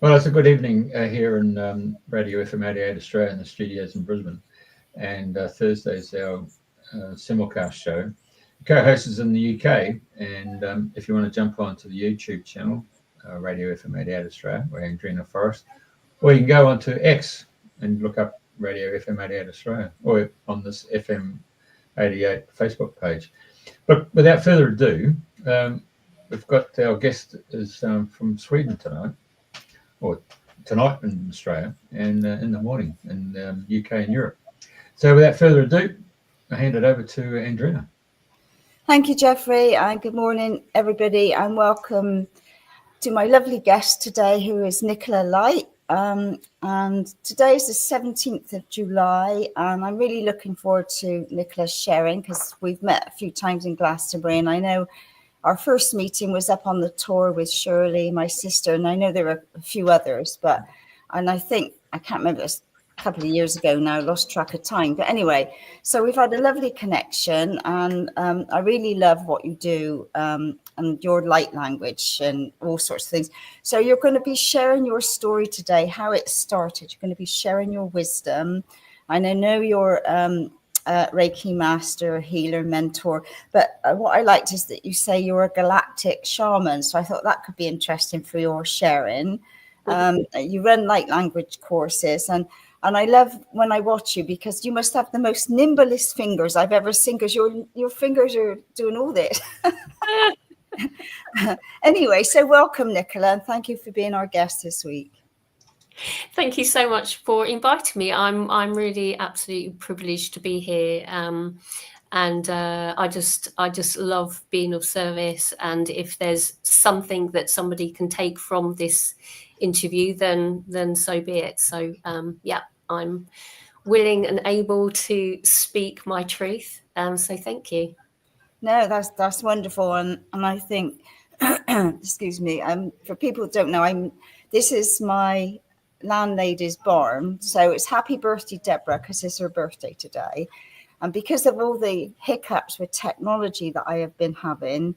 Well, it's a good evening here in Radio FM 88 Australia in the studios in Brisbane. And Thursday's our simulcast show. The co-host is in the UK. And if you want to jump onto the YouTube channel, Radio FM 88 Australia, or Andrena Forrest, or you can go onto X and look up Radio FM 88 Australia, or on this FM 88 Facebook page. But without further ado, we've got our guest is from Sweden tonight, or tonight in Australia, and in the morning in UK and Europe. So without further ado, I hand it over to Andrena. Thank you, Jeffrey, and good morning, everybody, and welcome to my lovely guest today, who is Nicola Light. And today is the 17th of July, and I'm really looking forward to Nicola sharing, because we've met a few times in Glastonbury, and I know our first meeting was up on the tour with Shirley, my sister, and I know there were a few others, and I think, I can't remember, it's a couple of years ago now, lost track of time. But anyway, so we've had a lovely connection, and I really love what you do, and your light language and all sorts of things. So you're going to be sharing your story today, how it started. You're going to be sharing your wisdom. And I know you're Reiki Master, healer, mentor. But what I liked is that you say you're a Galactic Shaman. So I thought that could be interesting for your sharing. You run light language courses, and I love when I watch you, because you must have the most nimblest fingers I've ever seen, because your fingers are doing all this. Anyway, so welcome, Nicola, and thank you for being our guest this week. Thank you so much for inviting me. I'm really absolutely privileged to be here, and I just love being of service. And if there's something that somebody can take from this interview, then so be it. So yeah, I'm willing and able to speak my truth. So thank you. No, that's wonderful, and I think, excuse me, for people who don't know, this is my landlady's barn, so it's happy birthday, Deborah, because it's her birthday today, and because of all the hiccups with technology that I have been having,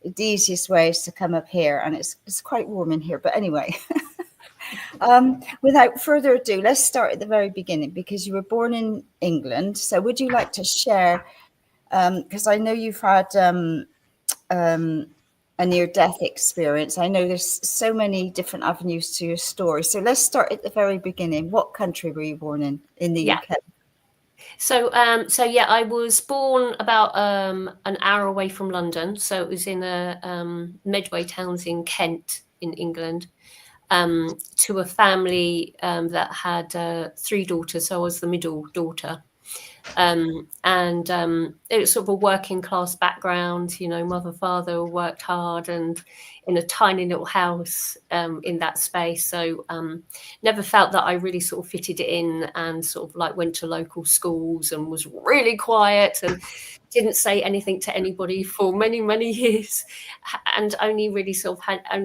the easiest way is to come up here, and it's quite warm in here. But anyway, without further ado, let's start at the very beginning, because you were born in England. So would you like to share? Because I know you've had a near-death experience. I know there's so many different avenues to your story. So let's start at the very beginning. What country were you born in the UK? So yeah, I was born about an hour away from London. So it was in a Medway Towns in Kent, in England, to a family that had 3 daughters. So I was the middle daughter. And it was sort of a working class background, mother, father worked hard and in a tiny little house in that space. So never felt that I really sort of fitted in, and sort of like went to local schools and was really quiet and didn't say anything to anybody for many, many years, and only really sort of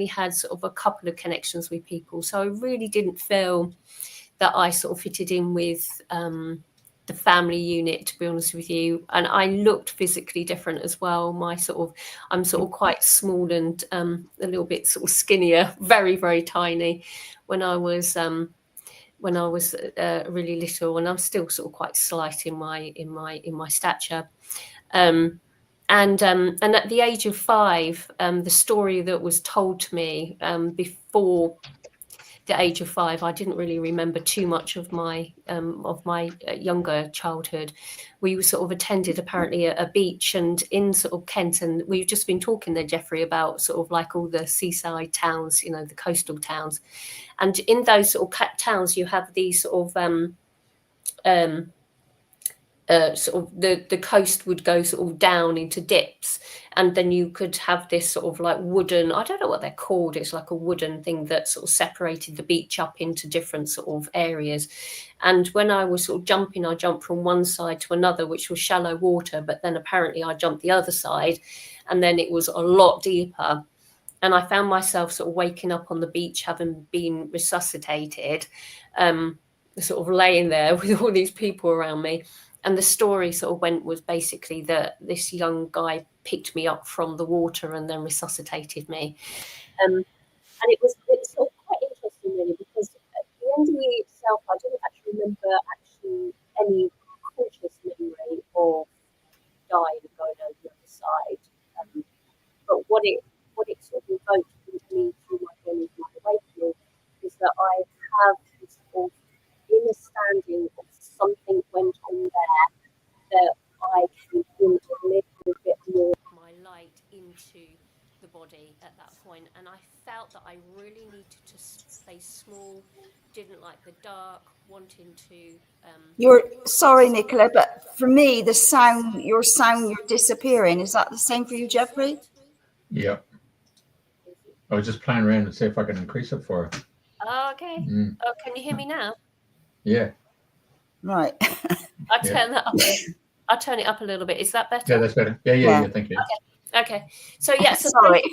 had sort of a couple of connections with people. So I really didn't feel that I sort of fitted in with the family unit, to be honest with you. And I looked physically different as well. I'm sort of quite small and a little bit sort of skinnier, very, very tiny when I was really little, and I'm still sort of quite slight in my stature. And at the age of 5, the story that was told to me before the age of 5, I didn't really remember too much of my younger childhood. We sort of attended apparently a beach, and in sort of Kent, and we've just been talking there, Jeffrey, about sort of like all the seaside towns, the coastal towns, and in those sort of towns you have these sort of the coast would go sort of down into dips, and then you could have this sort of like wooden, I don't know what they're called, it's like a wooden thing that sort of separated the beach up into different sort of areas. And when I was sort of jumping, I jumped from one side to another, which was shallow water, but then apparently I jumped the other side, and then it was a lot deeper. And I found myself sort of waking up on the beach, having been resuscitated, sort of laying there with all these people around me. And the story sort of was basically that this young guy picked me up from the water and then resuscitated me. And it's sort of quite interesting really, stay small, didn't like the dark, wanting to. You're sorry, Nicola, but for me, the sound, your sound, you're disappearing. Is that the same for you, Jeffrey? Yeah. I was just playing around to see if I can increase it for her. Oh, okay. Oh, can you hear me now? Yeah. Right. I'll turn that up. I'll turn it up a little bit. Is that better? Yeah, that's better. Yeah. Thank you. Okay. So yeah. So sorry.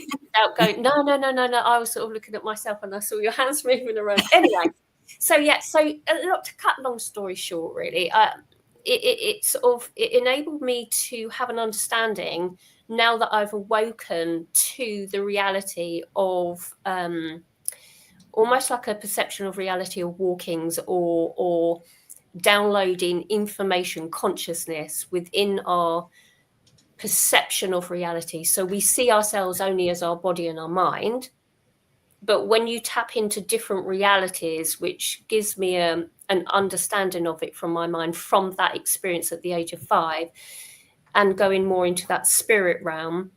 Going. No. I was sort of looking at myself and I saw your hands moving around. Anyway. So yeah. So to cut long story short, really, it enabled me to have an understanding now that I've awoken to the reality of almost like a perception of reality of walkings or downloading information consciousness within our perception of reality. So we see ourselves only as our body and our mind. But when you tap into different realities, which gives me an understanding of it from my mind, from that experience at the age of 5, and going more into that spirit realm,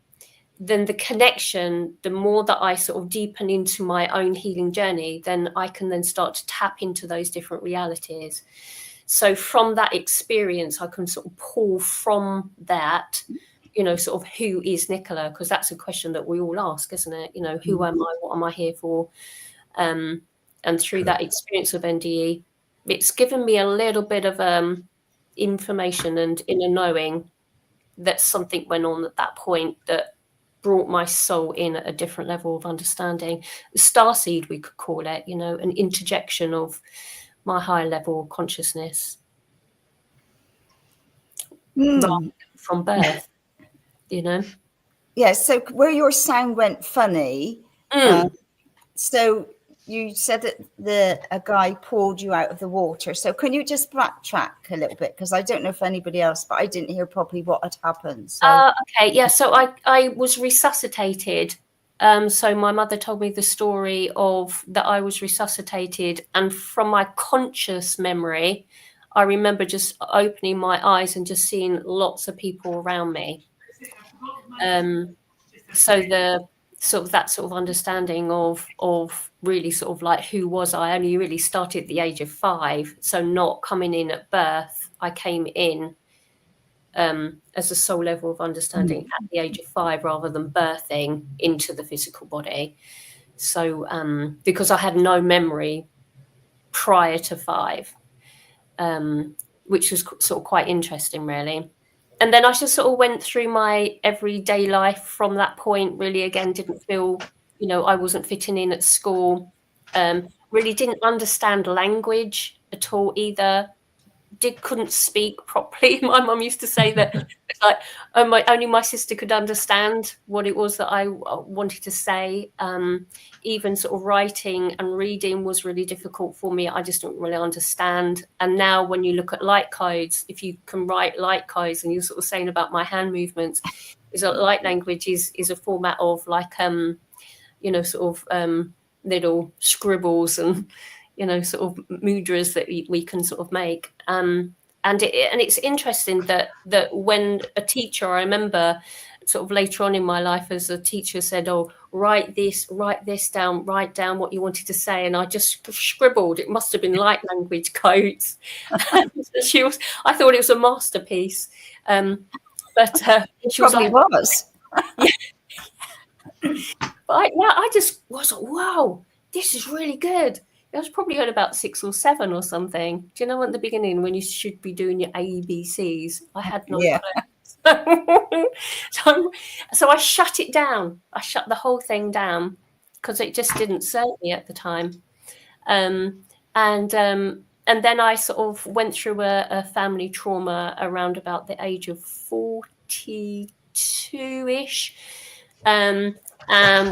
then the connection, the more that I sort of deepen into my own healing journey, then I can then start to tap into those different realities. So from that experience, I can sort of pull from that, sort of who is Nicola? Because that's a question that we all ask, isn't it? Who am I? What am I here for? And through that experience of NDE, it's given me a little bit of information and inner knowing that something went on at that point that brought my soul in at a different level of understanding. The starseed, we could call it, an interjection of my higher level of consciousness from birth, Yeah, so where your sound went funny, so you said that a guy pulled you out of the water. So can you just backtrack a little bit? Because I don't know if anybody else, but I didn't hear properly what had happened. So. Okay, yeah, so I was resuscitated. So my mother told me the story of that I was resuscitated. And from my conscious memory, I remember just opening my eyes and just seeing lots of people around me. So the that sort of understanding of really sort of like who was I only really started at the age of 5. So not coming in at birth, I came in as a soul level of understanding at the age of 5 rather than birthing into the physical body. So because I had no memory prior to 5, which was sort of quite interesting, really. And then I just sort of went through my everyday life from that point. Really, again, didn't feel, I wasn't fitting in at school. Really didn't understand language at all either. Couldn't speak properly. My mum used to say that it's like only my sister could understand what it was that I wanted to say. Even sort of writing and reading was really difficult for me. I just didn't really understand. And now when you look at light codes, if you can write light codes, and you're sort of saying about my hand movements, is that light language is a format of like little scribbles and sort of mudras that we can sort of make. And it's interesting that when a teacher, I remember sort of later on in my life as a teacher said, oh, write this down, write down what you wanted to say. And I just scribbled. It must have been light language codes. I thought it was a masterpiece. But she probably was. Yeah. But I just was like, wow, this is really good. I was probably at about 6 or 7 or something. Do you know at the beginning when you should be doing your ABCs? I had no clue. So I shut it down. I shut the whole thing down because it just didn't serve me at the time. And then I sort of went through a family trauma around about the age of 42-ish.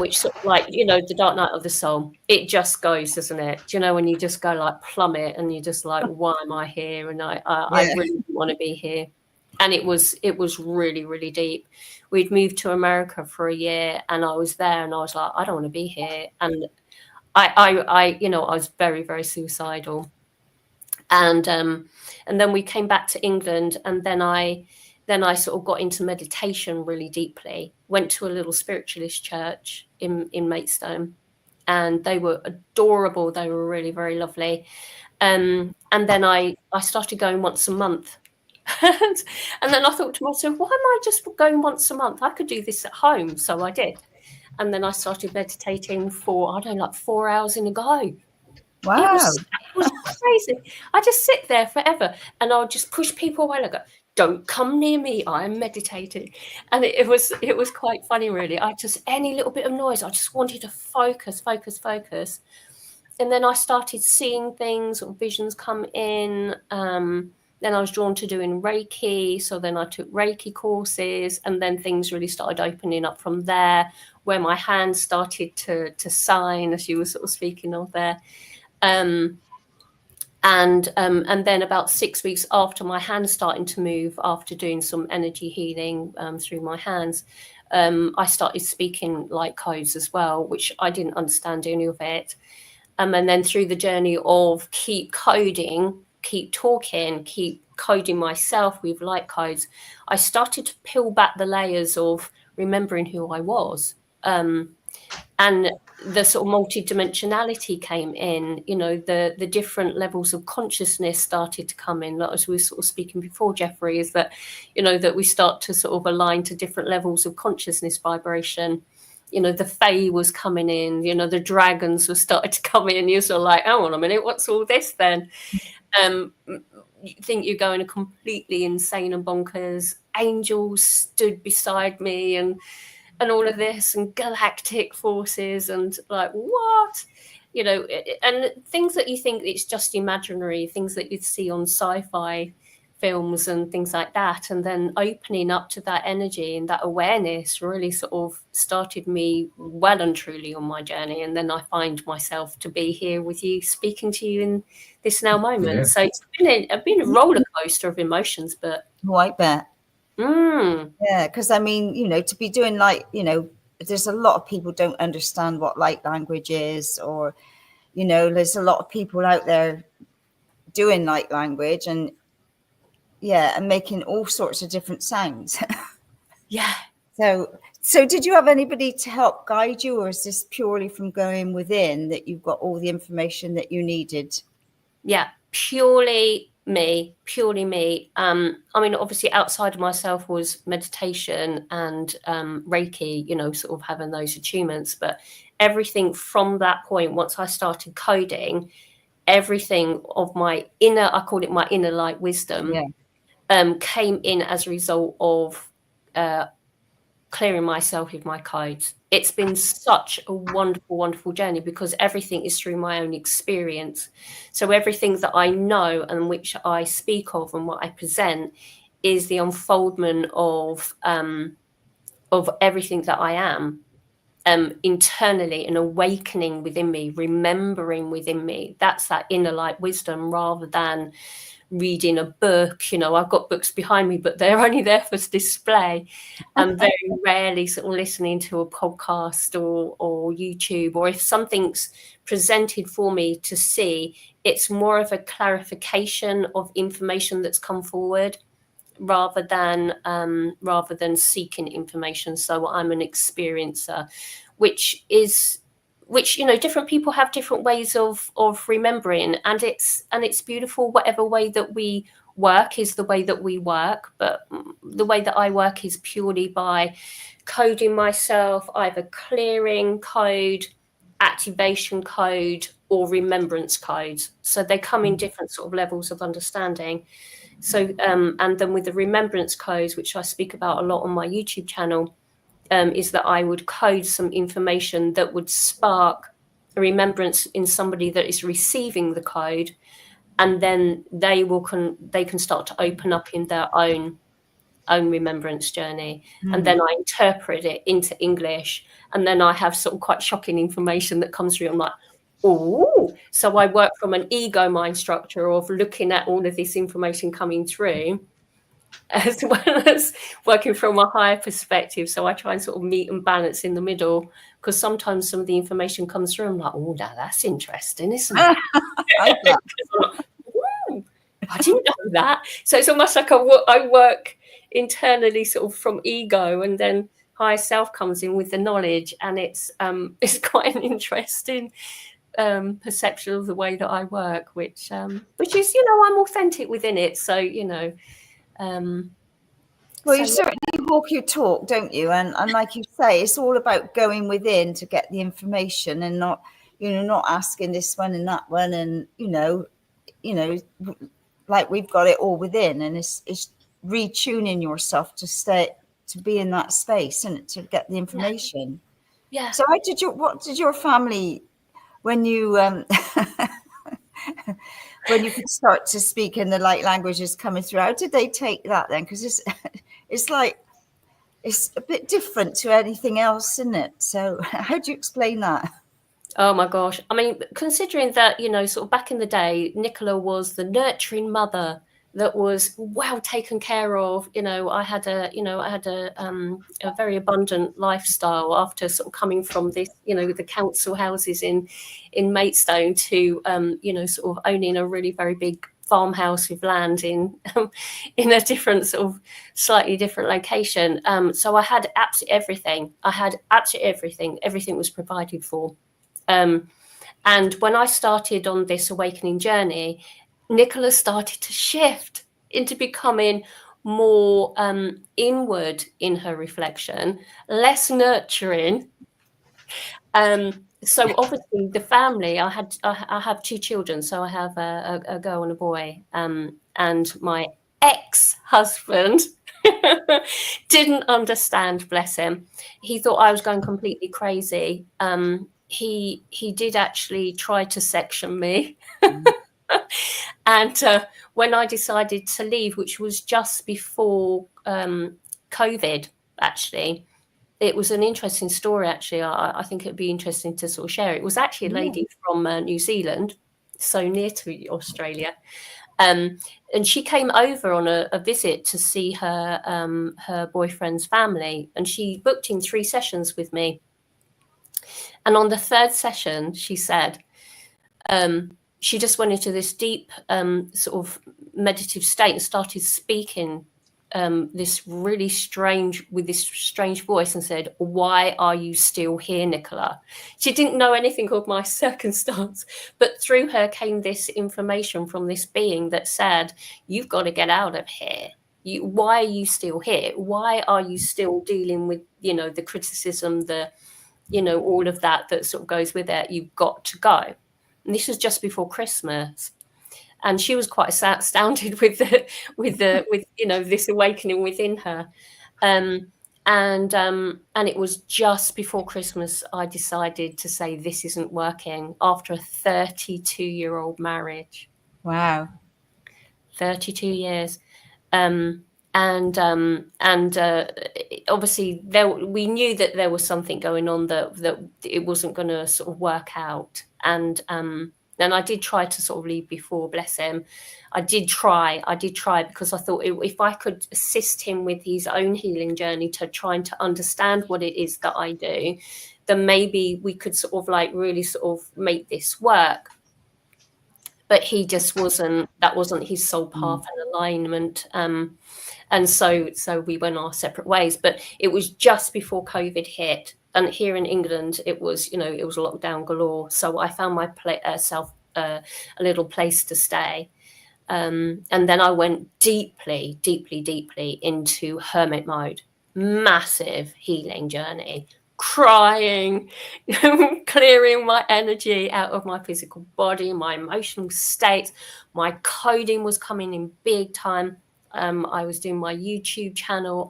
Which sort of like, the dark night of the soul, it just goes, doesn't it? Do you know, when you just go like plummet and you're just like, why am I here? And I really want to be here. And it was really, really deep. We'd moved to America for a year and I was there and I was like, I don't want to be here. And I was very, very suicidal. And then we came back to England and then I sort of got into meditation really deeply, went to a little spiritualist church in Maidstone. and they were adorable. They were really very lovely. And then I started going once a month. And then I thought to myself, why am I just going once a month? I could do this at home. So I did. And then I started meditating for, I don't know, like 4 hours in a go. Wow. It was crazy. I just sit there forever, and I'll just push people away. I go, don't come near me, I am meditating. And it was quite funny, really. I just, any little bit of noise, I just wanted to focus. And then I started seeing things, or visions come in. Then I was drawn to doing Reiki. So then I took Reiki courses, and then things really started opening up from there, where my hands started to sign, as you were sort of speaking of there. And then about 6 weeks after my hands starting to move, after doing some energy healing through my hands, I started speaking light codes as well, which I didn't understand any of it. And then through the journey of keep coding, keep talking, keep coding myself with light codes, I started to peel back the layers of remembering who I was. And the sort of multidimensionality came in, you know, the different levels of consciousness started to come in. Like, as we were sort of speaking before, Jeffrey, is that, you know, that we start to sort of align to different levels of consciousness vibration. You know, the Fae was coming in, you know, the dragons were starting to come in. You're sort of like, hang on a minute, what's all this then? You think you're going completely insane and bonkers. Angels stood beside me and all of this, and galactic forces, and like, what? You know, and things that you think it's just imaginary, things that you'd see on sci-fi films and things like that. And then opening up to that energy and that awareness really sort of started me well and truly on my journey. And then I find myself to be here with you, speaking to you in this now moment. Yeah. So it's been a roller coaster of emotions, but I bet. Mm. Yeah, because I mean, you know, to be doing light, you know, there's a lot of people don't understand what light language is, or, you know, there's a lot of people out there doing light language and making all sorts of different sounds. Yeah. So did you have anybody to help guide you, or is this purely from going within that you've got all the information that you needed? Yeah, purely me. I mean, obviously outside of myself was meditation and Reiki, you know, sort of having those attunements, but everything from that point, once I started coding, everything of my inner, I call it my inner light wisdom, came in as a result of clearing myself with my codes. It's been such a wonderful, wonderful journey, because everything is through my own experience. So everything that I know and which I speak of and what I present is the unfoldment of everything that I am, internally, an awakening within me, remembering within me. That's that inner light wisdom, rather than reading a book. You know, I've got books behind me, but they're only there for display. And very rarely sort of listening to a podcast or YouTube, or if something's presented for me to see, it's more of a clarification of information that's come forward, rather than seeking information. So I'm an experiencer, which you know, different people have different ways of remembering, and it's beautiful. Whatever way that we work is the way that we work, but the way that I work is purely by coding myself, either clearing code, activation code, or remembrance codes. So they come in different sort of levels of understanding. So and then with the remembrance codes, which I speak about a lot on my YouTube channel, is that I would code some information that would spark a remembrance in somebody that is receiving the code, and then they can start to open up in their own remembrance journey. And then I interpret it into English, and then I have sort of quite shocking information that comes through. I'm like, oh, so I work from an ego mind structure of looking at all of this information coming through, as well as working from a higher perspective. So I try and sort of meet and balance in the middle, because sometimes some of the information comes through, I'm like, oh, now that's interesting, isn't it? I didn't know that. So it's almost like I work internally sort of from ego, and then higher self comes in with the knowledge, and it's quite an interesting perception of the way that I work, which is, I'm authentic within it. So, well, you certainly walk your talk, don't you? And like you say, it's all about going within to get the information, and not asking this one and that one, and like we've got it all within, and it's retuning yourself to be in that space and to get the information. Yeah. So what did your family, when you when you could start to speak in the light languages coming through, how did they take that then? Because it's like, it's a bit different to anything else, isn't it? So how do you explain that? Oh my gosh. I mean, considering that, sort of back in the day, Nicola was the nurturing mother that was well taken care of. I had a very abundant lifestyle after sort of coming from this, the council houses in Maidstone to, sort of owning a really very big farmhouse with land in a different sort of slightly different location. So I had absolutely everything. Everything was provided for. And when I started on this awakening journey, Nicola started to shift into becoming more inward in her reflection, less nurturing. So obviously the family, I have two children, so I have a girl and a boy, and my ex-husband didn't understand, bless him. He thought I was going completely crazy. He did actually try to section me. And when I decided to leave, which was just before COVID, actually, it was an interesting story, actually. I think it'd be interesting to sort of share. It was actually a lady from New Zealand, so near to Australia. And she came over on a visit to see her boyfriend's family, and she booked in 3 sessions with me. And on the 3rd session, she said, she just went into this deep sort of meditative state and started speaking this strange voice, and said, "Why are you still here, Nicola?" She didn't know anything of my circumstance, but through her came this information from this being that said, "You've got to get out of here. Why are you still here? Why are you still dealing with, the criticism, all of that sort of goes with it? You've got to go." And this was just before Christmas, and she was quite astounded with this awakening within her. And it was just before Christmas I decided to say, this isn't working, after a 32-year-old marriage. Wow. 32 years. Obviously we knew that there was something going on, that it wasn't going to sort of work out. And I did try to sort of leave before, bless him. I did try because I thought if I could assist him with his own healing journey, to trying to understand what it is that I do, then maybe we could sort of like really sort of make this work. But he just that wasn't his soul path and alignment. And so we went our separate ways. But it was just before COVID hit. And here in England, it was lockdown galore. So I found myself a little place to stay. And then I went deeply, deeply, deeply into hermit mode. Massive healing journey. Crying, clearing my energy out of my physical body, my emotional states. My coding was coming in big time. I was doing my YouTube channel.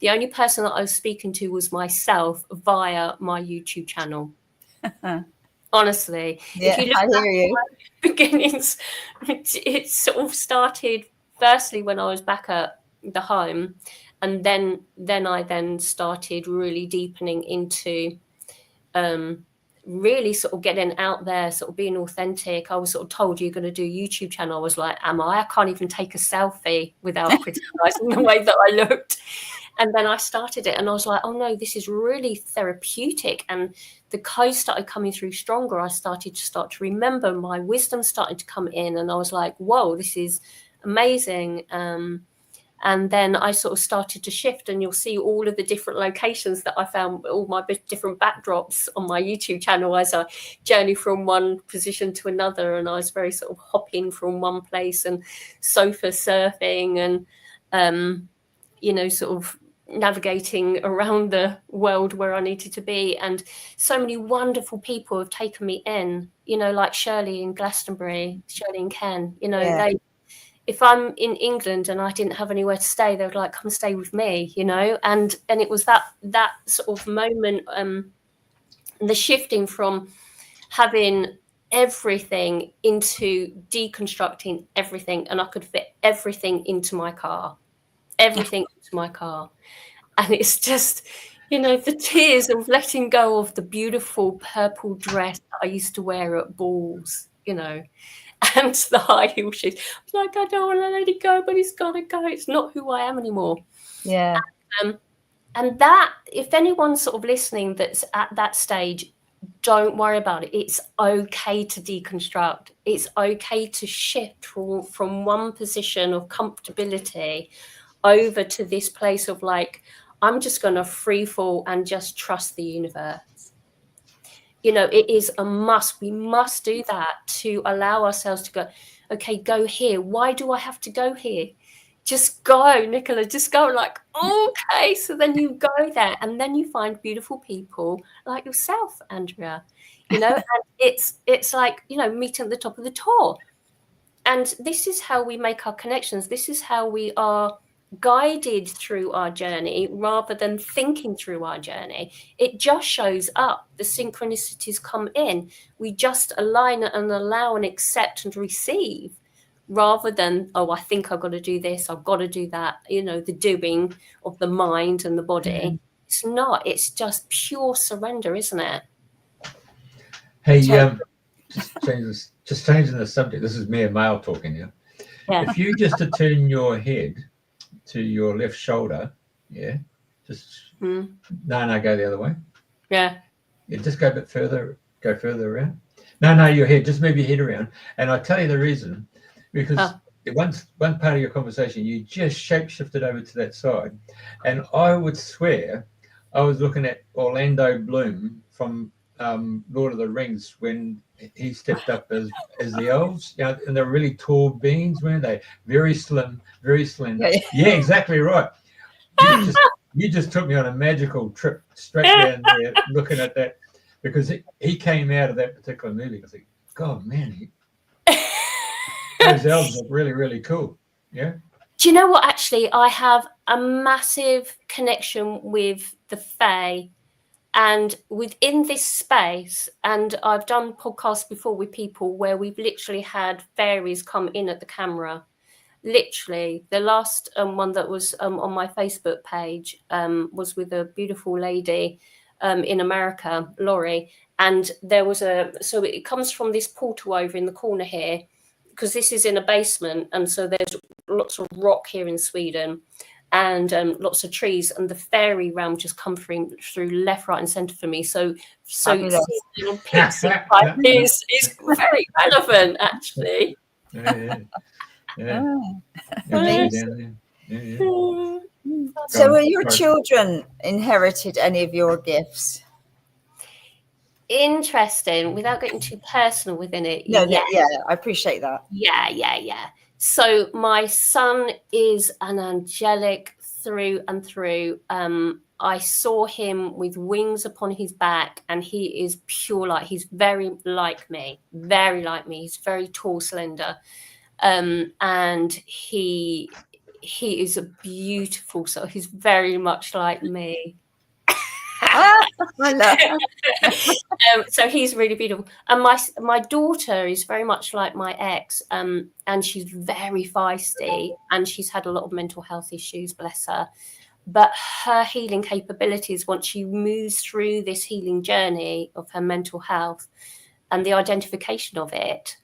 The only person that I was speaking to was myself via my YouTube channel. Honestly, yeah, if you look at my beginnings, it sort of started firstly when I was back at the home, and then I started really deepening into really sort of getting out there, sort of being authentic. I was sort of told, you're going to do a YouTube channel. I was like, am I? I can't even take a selfie without criticizing the way that I looked. And then I started it, and I was like, oh no, this is really therapeutic. And the codes started coming through stronger. I started to remember, my wisdom started to come in, and I was like, whoa, this is amazing. And then I sort of started to shift, and you'll see all of the different locations that I found, all my different backdrops on my YouTube channel as I journey from one position to another. And I was very sort of hopping from one place and sofa surfing and, you know, sort of navigating around the world where I needed to be. And so many wonderful people have taken me in, you know, like Shirley in Glastonbury, Shirley and Ken, you know, if I'm in England and I didn't have anywhere to stay, they would like, come stay with me, you know. And it was that sort of moment, the shifting from having everything into deconstructing everything, and I could fit everything into my car. And it's just, you know, the tears of letting go of the beautiful purple dress that I used to wear at balls, you know, and the high heel shoes. I was like, I don't want to let it go, but it's got to go. It's not who I am anymore. Yeah. And that, if anyone's sort of listening that's at that stage, don't worry about it. It's okay to deconstruct. It's okay to shift from one position of comfortability over to this place of like, I'm just going to free fall and just trust the universe. You know, it is a must. We must do that to allow ourselves to go, okay, go here. Why do I have to go here? Just go, Nicola, just go. Like, okay. So then you go there, and then you find beautiful people like yourself, Andrea, you know, and it's like, you know, meeting at the top of the tour. And this is how we make our connections. This is how we are guided through our journey rather than thinking through our journey. It just shows up. The synchronicities come in. We just align and allow and accept and receive, rather than, oh, I think I've got to do this, I've got to do that, you know, the doing of the mind and the body. It's not. It's just pure surrender, isn't it? Hey, just changing the subject. This is me, a male, talking here. Yeah. If you just to turn your head to your left shoulder, just no, go the other way. Yeah, just go a bit further, go further around. No, your head, just move your head around. And I tell you the reason, because one part of your conversation, you just shape-shifted over to that side. And I would swear I was looking at Orlando Bloom from Lord of the Rings when he stepped up as the elves, you know, and they're really tall beings, weren't they? Very slim, very slender. Yeah, exactly right. You just took me on a magical trip straight down there looking at that, because he came out of that particular movie. I think, God, man, those elves look really, really cool. Yeah. Do you know what? Actually, I have a massive connection with the Fae. And within this space, and I've done podcasts before with people where we've literally had fairies come in at the camera. Literally, the last one that was on my Facebook page was with a beautiful lady in America, Laurie. And there was so it comes from this portal over in the corner here, because this is in a basement. And so there's lots of rock here in Sweden, and lots of trees, and the fairy realm just come through left, right, and centre for me. So little pixie type is very relevant, actually. So, were your children inherited any of your gifts? Interesting. Without getting too personal within it. No, I appreciate that. Yeah. So my son is an angelic through and through. I saw him with wings upon his back, and he is pure light. He's very like me. He's very tall, slender, and he is a beautiful soul. He's very much like me. So he's really beautiful, and my daughter is very much like my ex, and she's very feisty, and she's had a lot of mental health issues, bless her. But her healing capabilities, once she moves through this healing journey of her mental health and the identification of it,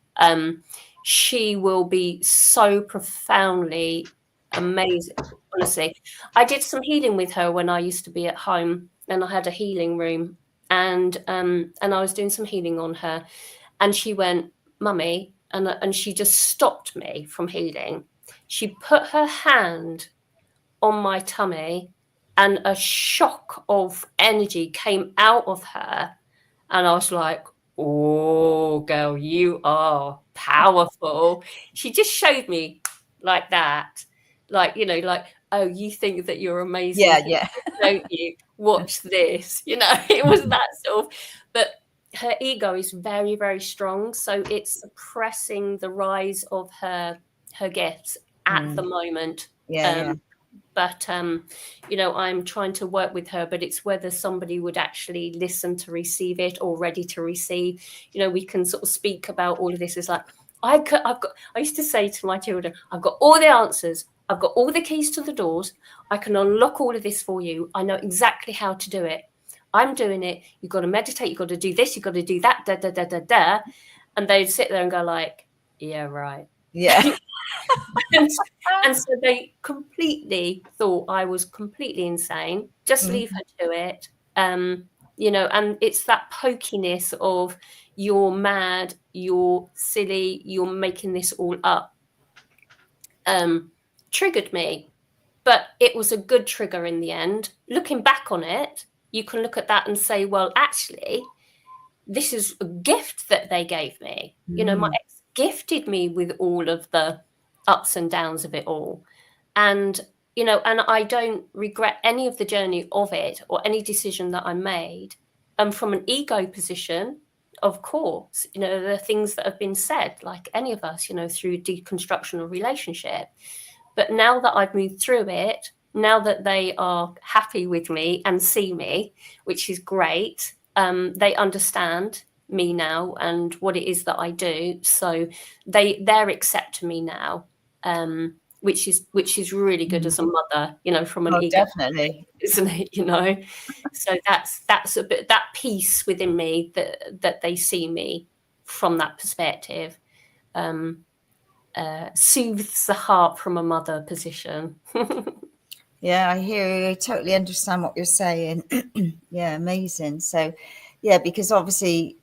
she will be so profoundly amazing. Honestly, I did some healing with her when I used to be at home, and I had a healing room, and I was doing some healing on her, and she went, "Mummy," and she just stopped me from healing. She put her hand on my tummy, and a shock of energy came out of her. And I was like, oh, girl, you are powerful. She just showed me like that. Like, you know, like, oh, you think that you're amazing, Yeah. don't you? Watch this. You know, it was that sort of, but her ego is very, very strong. So it's suppressing the rise of her gifts at the moment. Yeah. But you know, I'm trying to work with her, but it's whether somebody would actually listen to receive it or ready to receive. You know, we can sort of speak about all of this. It's like I used to say to my children, I've got all the answers, I've got all the keys to the doors, I can unlock all of this for you, I know exactly how to do it, I'm doing it, you've got to meditate, you've got to do this, you've got to do that, and they'd sit there and go like, yeah, right. Yeah. And so they completely thought I was completely insane. Just leave her to it. You know, and it's that pokiness of you're mad, you're silly, you're making this all up. Triggered me. But it was a good trigger in the end. Looking back on it, you can look at that and say, well, actually, this is a gift that they gave me. You know, my ex gifted me with all of the ups and downs of it all. And, you know, and I don't regret any of the journey of it or any decision that I made. And from an ego position, of course, you know, the things that have been said, like any of us, you know, through deconstruction of relationship. But now that I've moved through it, now that they are happy with me and see me, which is great, they understand me now and what it is that I do. So they're accepting me now, which is really good as a mother, you know, from an ego, definitely, isn't it? You know, so that's a bit that piece within me that they see me from that perspective. Soothes the heart from a mother position. Yeah, I hear you. I totally understand what you're saying. Yeah, amazing. So, yeah, because obviously,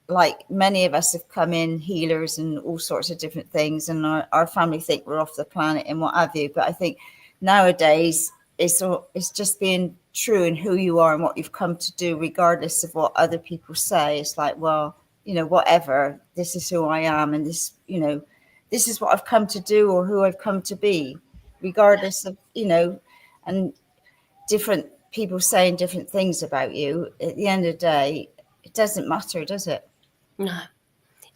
like many of us have come in healers and all sorts of different things, and our family think we're off the planet and what have you. But I think nowadays it's just being true in who you are and what you've come to do, regardless of what other people say. It's like, well, you know, whatever. This is who I am, and this, you know, this is what I've come to do or who I've come to be, regardless of, you know, and different people saying different things about you. At the end of the day, it doesn't matter, does it? No.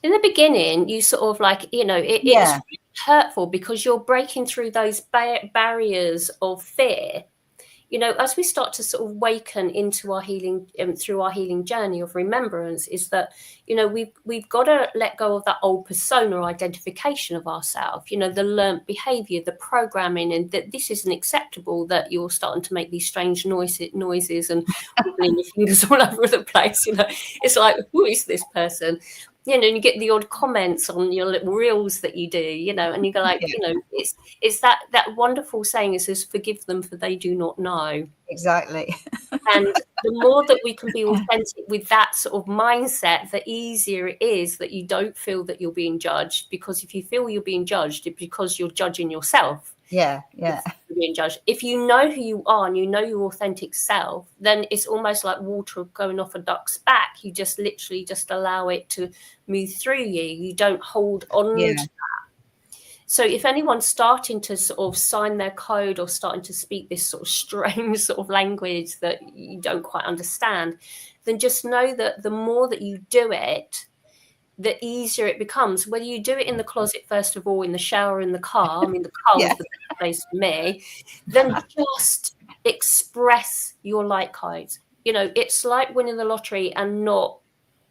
In the beginning, you sort of like, you know, it's really hurtful because you're breaking through those barriers of fear. You know, as we start to sort of waken into our healing, through our healing journey of remembrance, is that, you know, we've got to let go of that old persona identification of ourselves, you know, the learnt behavior, the programming, and that this isn't acceptable, that you're starting to make these strange noises and wiggling your fingers all over the place. You know, it's like, who is this person? You know, and you get the odd comments on your little reels that you do, you know, and you go like, you know, it's that wonderful saying, it says, forgive them for they do not know. Exactly. And the more that we can be authentic with that sort of mindset, the easier it is that you don't feel that you're being judged. Because if you feel you're being judged, it's because you're judging yourself. Yeah. Being judged. If you know who you are and you know your authentic self, then it's almost like water going off a duck's back. You just literally just allow it to move through you. You don't hold on to that. So if anyone's starting to sort of sign their code or starting to speak this sort of strange sort of language that you don't quite understand, then just know that the more that you do it, the easier it becomes. Whether you do it in the closet, first of all, in the shower, in the car, I mean, the car was the best place for me, then just express your light codes. You know, it's like winning the lottery and not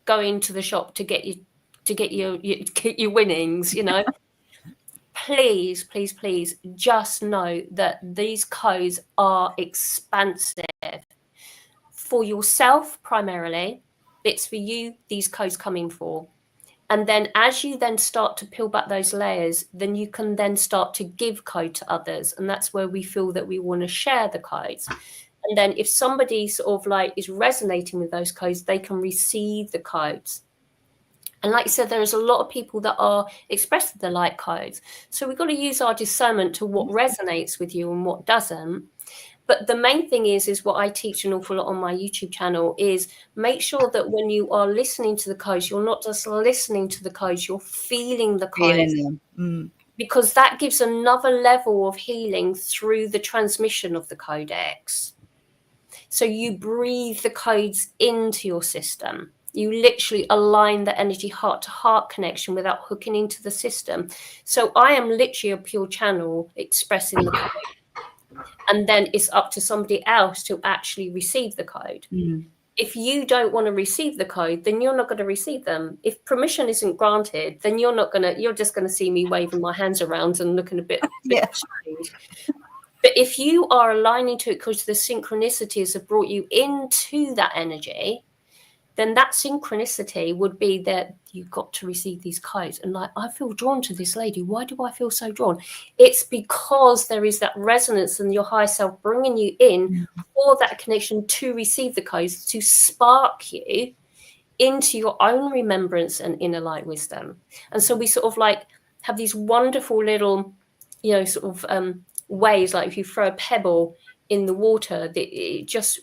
going to the shop to get your winnings, you know. Please, please, please just know that these codes are expansive for yourself primarily. It's for you, these codes coming for. And then as you then start to peel back those layers, then you can then start to give code to others. And that's where we feel that we want to share the codes. And then if somebody sort of like is resonating with those codes, they can receive the codes. And like you said, there's a lot of people that are expressing the light codes. So we've got to use our discernment to what resonates with you and what doesn't. But the main thing is what I teach an awful lot on my YouTube channel is make sure that when you are listening to the codes, you're not just listening to the codes, you're feeling the codes. Because that gives another level of healing through the transmission of the codex. So you breathe the codes into your system. You literally align the energy heart-to-heart connection without hooking into the system. So I am literally a pure channel expressing the code. And then it's up to somebody else to actually receive the code. If you don't want to receive the code, then you're not going to receive them. If permission isn't granted, then you're just going to see me waving my hands around and looking a bit strange. But if you are aligning to it because the synchronicities have brought you into that energy, then that synchronicity would be that you've got to receive these codes. And like, I feel drawn to this lady. Why do I feel so drawn? It's because there is that resonance and your higher self bringing you in for that connection to receive the codes, to spark you into your own remembrance and inner light wisdom. And so we sort of like have these wonderful little, sort of ways, like if you throw a pebble in the water, it just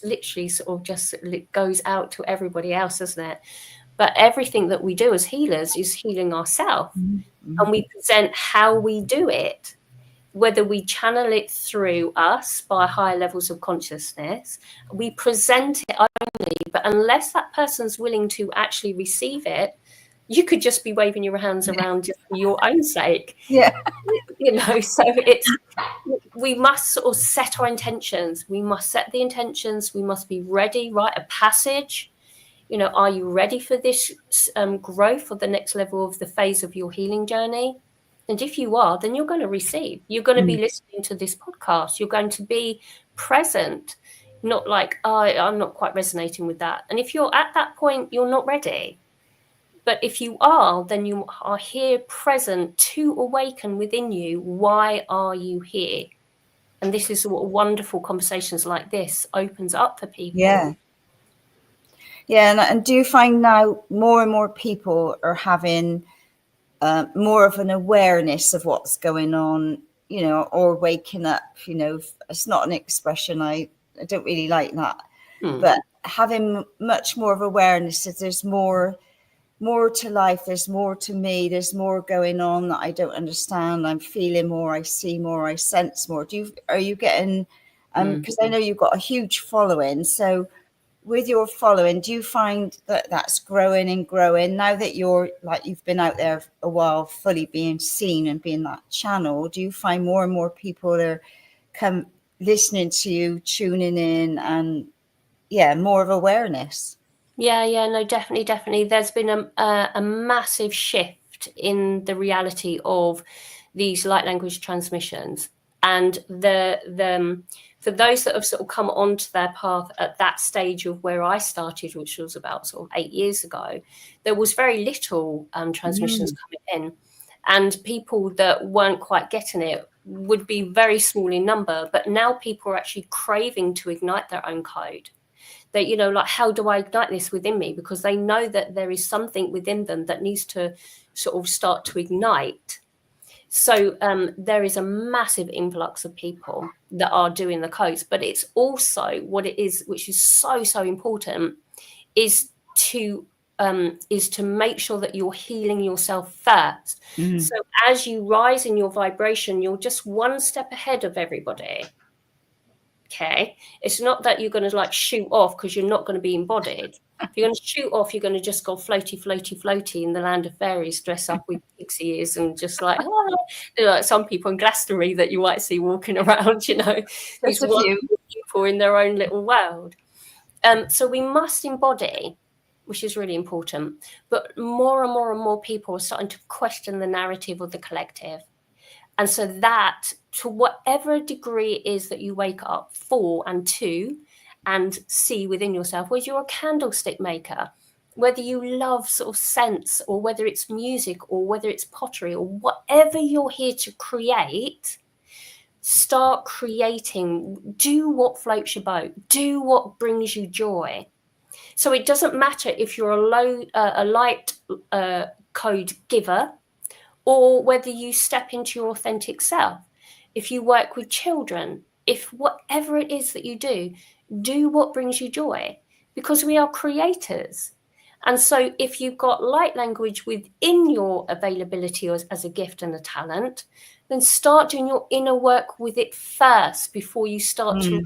literally sort of just goes out to everybody else, doesn't it? But everything that we do as healers is healing ourselves. And we present how we do it, whether we channel it through us by higher levels of consciousness, we present it only, but unless that person's willing to actually receive it, you could just be waving your hands around just for your own sake. So we must sort of set our intentions. We must set the intentions. We must be ready, write a passage. Are you ready for this growth or the next level of the phase of your healing journey? And if you are, then you're going to receive. You're going to be listening to this podcast. You're going to be present, not like, I'm not quite resonating with that. And if you're at that point, you're not ready. But if you are, then you are here present to awaken within you. Why are you here? And this is what wonderful conversations like this opens up for people. And do you find now more and more people are having more of an awareness of what's going on, or waking up? It's not an expression I don't really like that, but having much more of awareness that there's more to life, there's more to me, there's more going on that I don't understand. I'm feeling more, I see more, I sense more. Are you getting, because I know you've got a huge following, so with your following, do you find that that's growing and growing now that you've been out there a while, fully being seen and being that channel? Do you find more and more people are listening to you, tuning in, and more of awareness? No, definitely. There's been a massive shift in the reality of these light language transmissions, and for those that have sort of come onto their path at that stage of where I started, which was about sort of 8 years ago, there was very little transmissions coming in, and people that weren't quite getting it would be very small in number. But now people are actually craving to ignite their own code. That, like, how do I ignite this within me? Because they know that there is something within them that needs to sort of start to ignite. So there is a massive influx of people that are doing the codes, but it's also what it is, which is so important, is to make sure that you're healing yourself first. So as you rise in your vibration, you're just one step ahead of everybody. Okay, it's not that you're going to like shoot off, because you're not going to be embodied. If you're going to shoot off, you're going to just go floaty in the land of fairies, dress up with pixie ears and just like, like some people in Glastonbury that you might see walking around, these wonderful people in their own little world. So we must embody, which is really important. But more and more people are starting to question the narrative of the collective. And so that, to whatever degree it is that you wake up for and to and see within yourself, whether you're a candlestick maker, whether you love sort of scents, or whether it's music, or whether it's pottery, or whatever you're here to create, start creating. Do what floats your boat. Do what brings you joy. So it doesn't matter if you're a light code giver, or whether you step into your authentic self. If you work with children, if whatever it is that you do what brings you joy, because we are creators. And so if you've got light language within your availability as a gift and a talent, then start doing your inner work with it first before you start to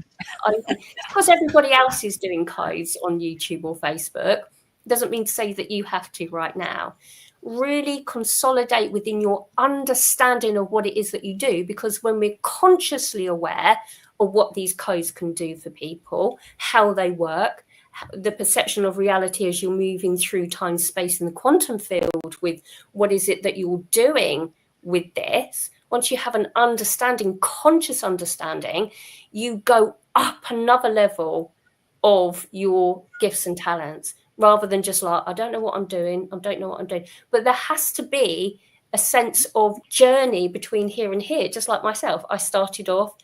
open. Because everybody else is doing codes on YouTube or Facebook, doesn't mean to say that you have to right now. Really consolidate within your understanding of what it is that you do, because when we're consciously aware of what these codes can do for people, how they work, the perception of reality as you're moving through time, space, and the quantum field with what is it that you're doing with this, once you have an understanding, conscious understanding, you go up another level of your gifts and talents, rather than just like, I don't know what I'm doing, I don't know what I'm doing. But there has to be a sense of journey between here and here. Just like myself, I started off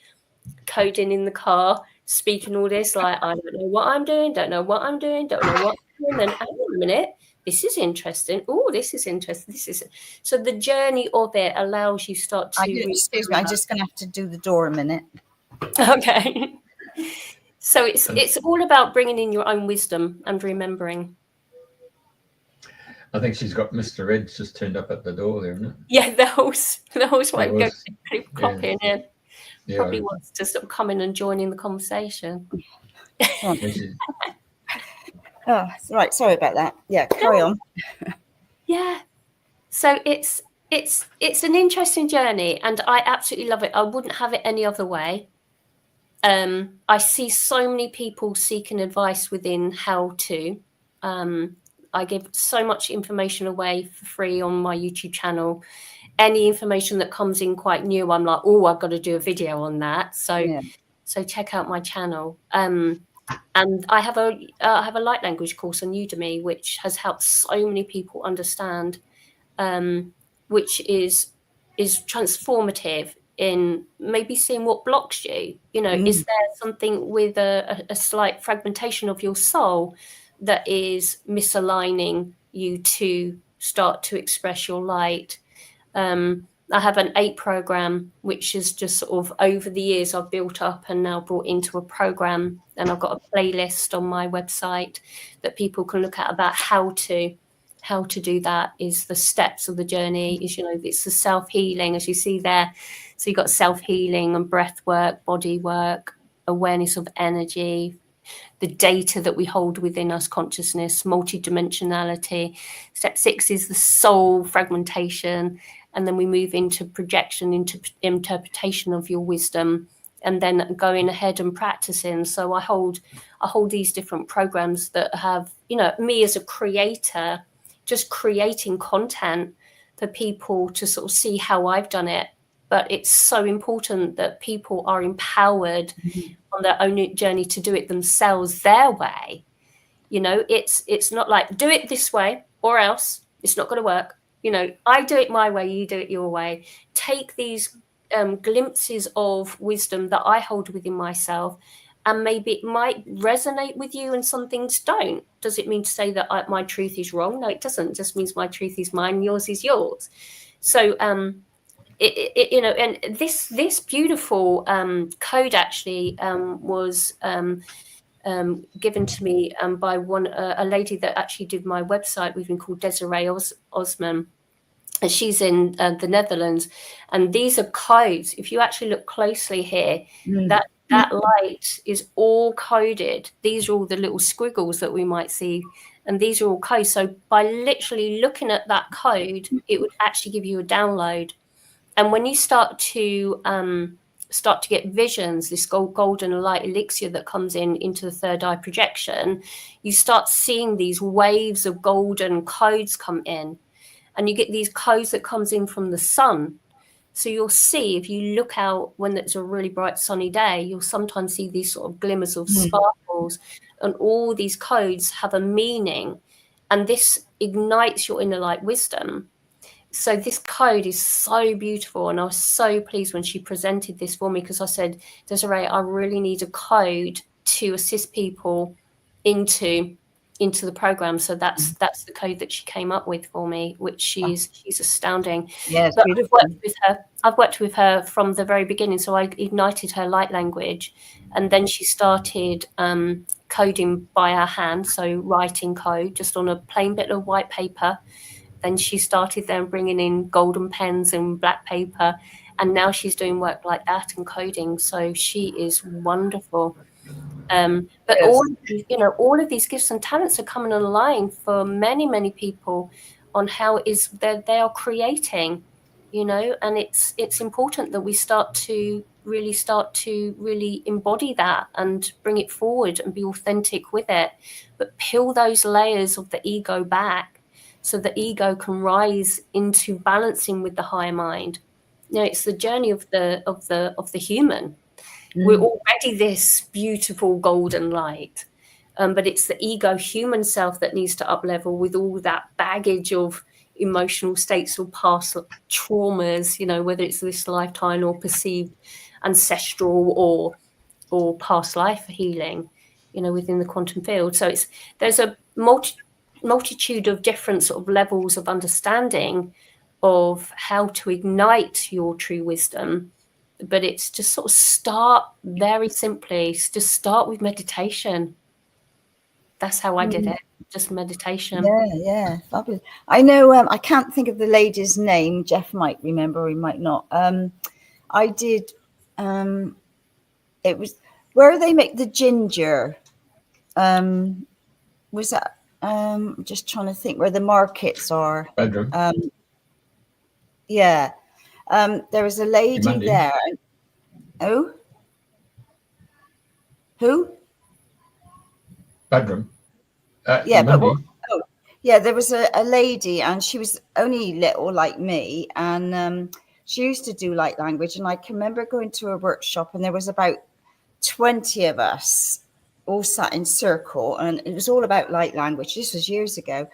coding in the car, speaking all this, like, I don't know what I'm doing, don't know what I'm doing, don't know what I'm doing. And hang on a minute, this is interesting. Oh, this is interesting. This is so the journey of it allows you start to. Excuse me, I'm just going to have to do the door a minute. Okay. So it's all about bringing in your own wisdom and remembering. I think she's got Mr. Ed's just turned up at the door there, isn't it? Yeah, the horse won't go copying in. Yeah. Probably wants to sort of come in and join in the conversation. Oh, right. Sorry about that. Yeah, carry on. Yeah. So it's an interesting journey, and I absolutely love it. I wouldn't have it any other way. I see so many people seeking advice within how to. I give so much information away for free on my YouTube channel. Any information that comes in quite new, I'm like, oh, I've got to do a video on that. So check out my channel. And I have a light language course on Udemy, which has helped so many people understand, which is transformative in maybe seeing what blocks you. You know, is there something with a slight fragmentation of your soul that is misaligning you to start to express your light? I have an 8 program, which is just sort of over the years I've built up and now brought into a program. And I've got a playlist on my website that people can look at about how to do that. Is the steps of the journey, is, you know, it's the self-healing, as you see there. So you've got self-healing and breath work, body work, awareness of energy, the data that we hold within us, consciousness, multidimensionality. Step 6 is the soul fragmentation. And then we move into projection, into interpretation of your wisdom, and then going ahead and practicing. So I hold these different programs that have, you know, me as a creator, just creating content for people to sort of see how I've done it. But it's so important that people are empowered on their own journey to do it themselves, their way. You know, it's not like, do it this way or else it's not going to work. You know, I do it my way, you do it your way. Take these glimpses of wisdom that I hold within myself, and maybe it might resonate with you and some things don't. Does it mean to say that my truth is wrong? No, it doesn't. It just means my truth is mine, yours is yours. So, you know, and this beautiful code actually was given to me by a lady that actually did my website. We've been called Desiree Osman, and she's in the Netherlands. And these are codes. If you actually look closely here, that light is all coded. These are all the little squiggles that we might see, and these are all codes. So by literally looking at that code, it would actually give you a download. And when you start to get visions, this golden light elixir that comes into the third eye projection, you start seeing these waves of golden codes come in, and you get these codes that comes in from the sun. So you'll see, if you look out when it's a really bright sunny day, you'll sometimes see these sort of glimmers of sparkles, and all these codes have a meaning, and this ignites your inner light wisdom. So this code is so beautiful, and I was so pleased when she presented this for me, because I said, Desiree, I really need a code to assist people into into the program. So that's the code that she came up with for me, which she's astounding. Yeah, it's but beautiful. I've worked with her from the very beginning. So I ignited her light language, and then she started coding by her hand, so writing code just on a plain bit of white paper. Then she started then bringing in golden pens and black paper, and now she's doing work like that and coding. So she is wonderful. But Yes. all of these gifts and talents are coming online for many, many people on how it is that they are creating, and it's important that we start to really embody that and bring it forward and be authentic with it, but peel those layers of the ego back so the ego can rise into balancing with the higher mind. It's the journey of the human. We're already this beautiful golden light, but it's the ego human self that needs to up level with all that baggage of emotional states or past traumas, whether it's this lifetime or perceived ancestral or past life healing, within the quantum field. So there's a multitude of different sort of levels of understanding of how to ignite your true wisdom. But it's just sort of start very simply, just start with meditation. That's how I did it, just meditation. Yeah, fabulous. I know, I can't think of the lady's name. Jeff might remember, he might not. I did, it was where they make the ginger. Was that, I'm just trying to think where the markets are. Bedroom. Yeah. There was a lady Monday. there. Oh? Who? Bedroom. Yeah, but Monday. yeah, there was a lady, and she was only little like me, and she used to do light language, and I can remember going to a workshop, and there was about 20 of us all sat in circle, and it was all about light language. This was years ago,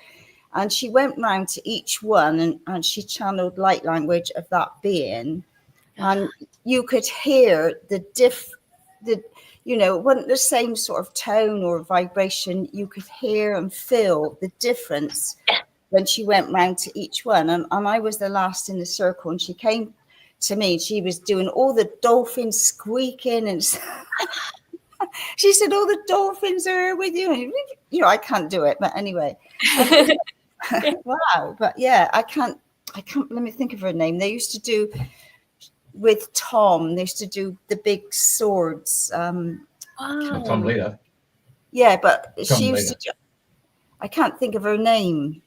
and she went round to each one, and she channeled light language of that being, and you could hear it wasn't the same sort of tone or vibration. You could hear and feel the difference when she went round to each one. And I was the last in the circle, and she came to me. She was doing all the dolphins squeaking, and she said, "All the dolphins are with you." And, I can't do it, but anyway. Wow. But yeah, I can't. Let me think of her name. They used to do with Tom. They used to do the big swords. Tom Leader. Yeah, but Tom she used Leader. to. I can't think of her name.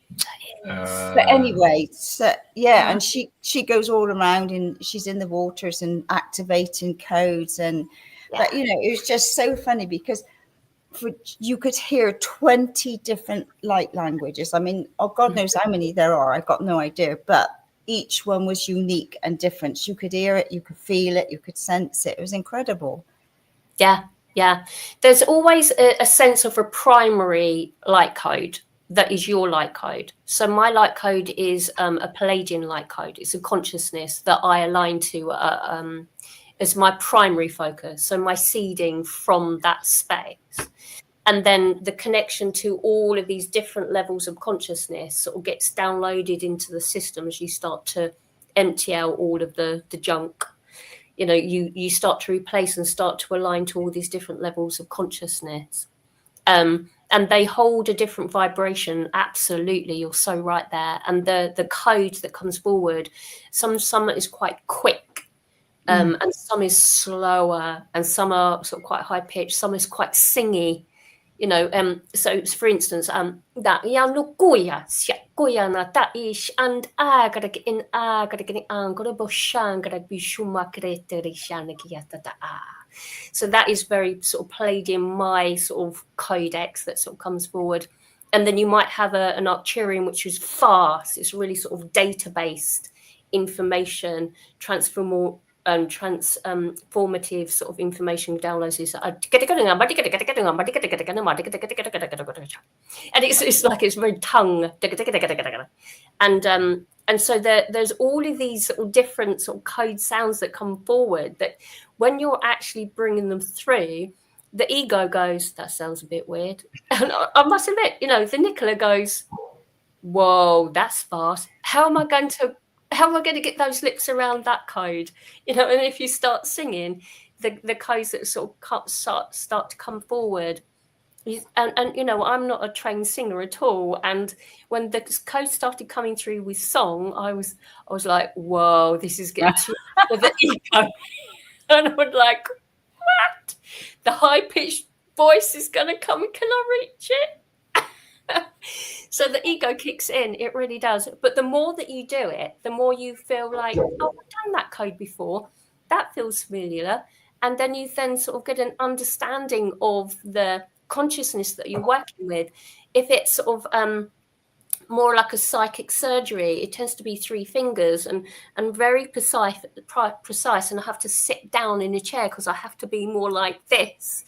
But Uh, anyway, so yeah, and she goes all around, and she's in the waters and activating codes, and but it was just so funny because you could hear 20 different light languages. I mean, God knows how many there are. I've got no idea, but each one was unique and different. You could hear it, you could feel it, you could sense it. It was incredible. Yeah. There's always a sense of a primary light code that is your light code. So my light code is a Palladian light code. It's a consciousness that I align to as my primary focus. So my seeding from that space. And then the connection to all of these different levels of consciousness sort of gets downloaded into the system as you start to empty out all of the junk. You start to replace and start to align to all these different levels of consciousness. And they hold a different vibration. Absolutely. You're so right there. And the code that comes forward, some is quite quick. And some is slower, and some are sort of quite high pitched, some is quite singy. So for instance, that Yanukuya, Shakoyana, that is, and I gotta get in, I gotta get in, I'm gonna boshan, gotta be shumakretirishanakiyata. So that is very sort of played in my sort of codex that sort of comes forward. And then you might have an Arcturian, which is fast, it's really sort of data-based information, transformative sort of information downloads is and it's like it's very tongue, and so there's all of these sort of different sort of code sounds that come forward that when you're actually bringing them through, the ego goes, that sounds a bit weird. And I must admit, the Nicola goes, whoa, that's fast. How am I going to get those lips around that code? And if you start singing, the codes that sort of start to come forward. And I'm not a trained singer at all. And when the code started coming through with song, I was like, whoa, this is getting too for the ego. And I was like, what? The high-pitched voice is going to come. Can I reach it? So the ego kicks in. It really does. But the more that you do it, the more you feel like, oh, I've done that code before. That feels familiar. And then you sort of get an understanding of the consciousness that you're working with. If it's sort of more like a psychic surgery, it tends to be 3 fingers and very precise, and I have to sit down in a chair because I have to be more like this.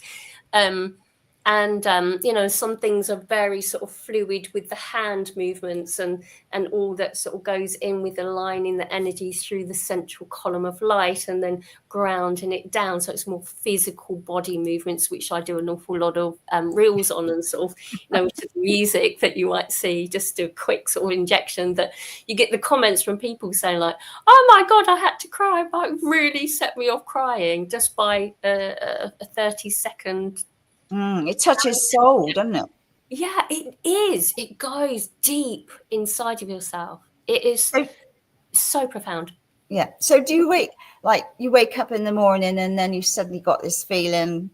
Some things are very sort of fluid with the hand movements and all that sort of goes in with aligning the energy through the central column of light and then grounding it down. So it's more physical body movements, which I do an awful lot of reels on, and sort of, with the music that you might see, just do a quick sort of injection that you get the comments from people saying like, oh my God, I had to cry. But it really set me off crying just by a 30-second. It touches soul, doesn't it? Yeah, it is. It goes deep inside of yourself. It is so profound. Yeah. So do you wake up in the morning and then you suddenly got this feeling,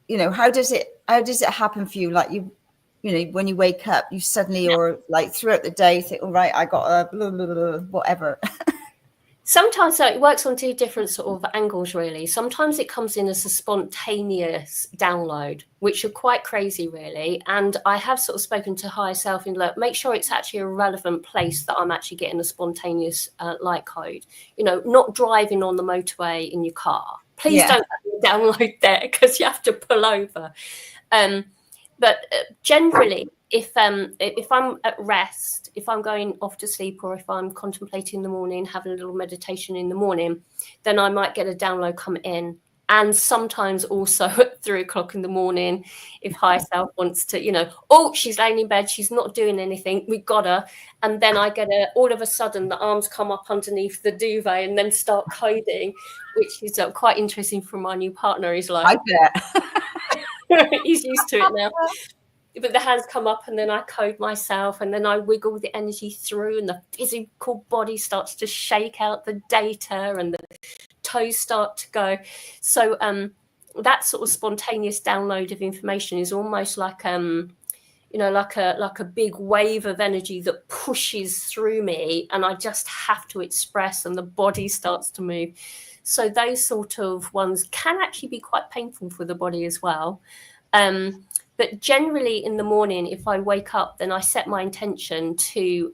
how does it happen for you? Like when you wake up, you suddenly, or like throughout the day, think, all right, I got a blah, blah, blah, whatever. Sometimes it works on 2 different sort of angles, really. Sometimes it comes in as a spontaneous download, which are quite crazy, really. And I have sort of spoken to higher self and make sure it's actually a relevant place that I'm actually getting a spontaneous light code. Not driving on the motorway in your car. Please don't download there because you have to pull over. But generally, if I'm at rest, if I'm going off to sleep, or if I'm contemplating in the morning, having a little meditation in the morning, then I might get a download come in. And sometimes also at 3 o'clock in the morning, if higher self wants to, oh, she's laying in bed, she's not doing anything, we got her. And then I get all of a sudden the arms come up underneath the duvet and then start coding, which is quite interesting for my new partner. He's like, I bet. he's used to it now. But the hands come up and then I code myself and then I wiggle the energy through and the physical body starts to shake out the data and the toes start to go. So that sort of spontaneous download of information is almost like like a big wave of energy that pushes through me and I just have to express and the body starts to move. So those sort of ones can actually be quite painful for the body as well. But generally in the morning, if I wake up, then I set my intention to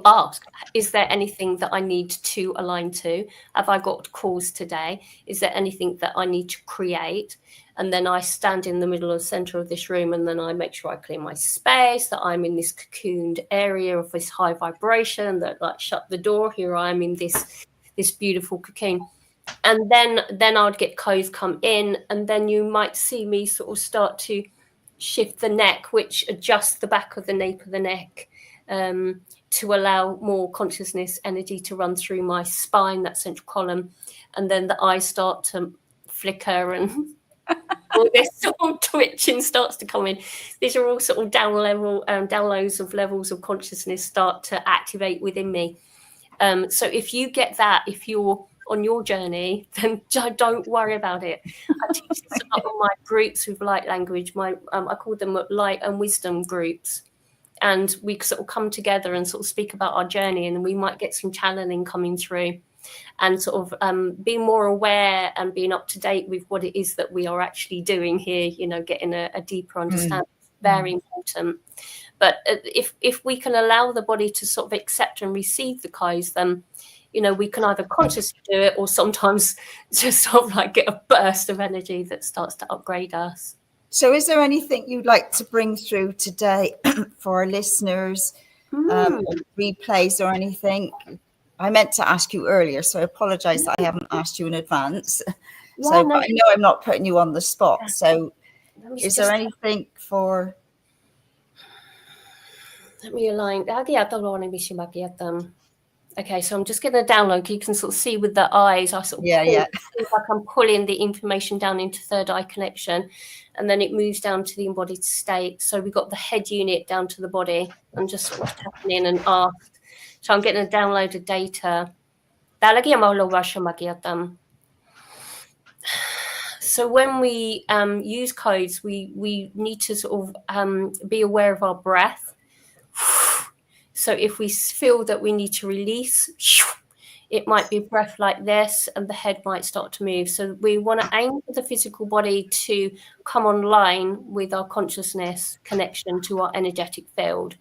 ask, is there anything that I need to align to? Have I got calls today? Is there anything that I need to create? And then I stand in the middle of the center of this room and then I make sure I clear my space, that I'm in this cocooned area of this high vibration, that like shut the door, here I am in this beautiful cocoon. And then I'd get codes come in and then you might see me sort of start to shift the neck, which adjusts the back of the nape of the neck to allow more consciousness energy to run through my spine, that central column. And then the eyes start to flicker and all this sort of twitching starts to come in. These are all sort of downloads of levels of consciousness start to activate within me. So if you get that, if you're on your journey, then don't worry about it. I teach this a lot of my groups with light language. I call them light and wisdom groups, and we sort of come together and sort of speak about our journey, and we might get some channeling coming through, and sort of being more aware and being up to date with what it is that we are actually doing here. Getting a deeper understanding. Very important. But if we can allow the body to sort of accept and receive the codes, then we can either consciously do it or sometimes just sort of like get a burst of energy that starts to upgrade us. So is there anything you'd like to bring through today for our listeners, replays or anything? I meant to ask you earlier, so I apologize that I haven't asked you in advance. So, but I know I'm not putting you on the spot. So is there anything for... Let me align. Okay, so I'm just going to download. You can sort of see with the eyes, I sort of like I'm pulling the information down into third eye connection, and then it moves down to the embodied state. So we've got the head unit down to the body, and just sort of tapping in and asked. So I'm getting a download of data. So when we use codes, we need to sort of be aware of our breath. So if we feel that we need to release, it might be a breath like this, and the head might start to move. So we want to aim for the physical body to come online with our consciousness connection to our energetic field.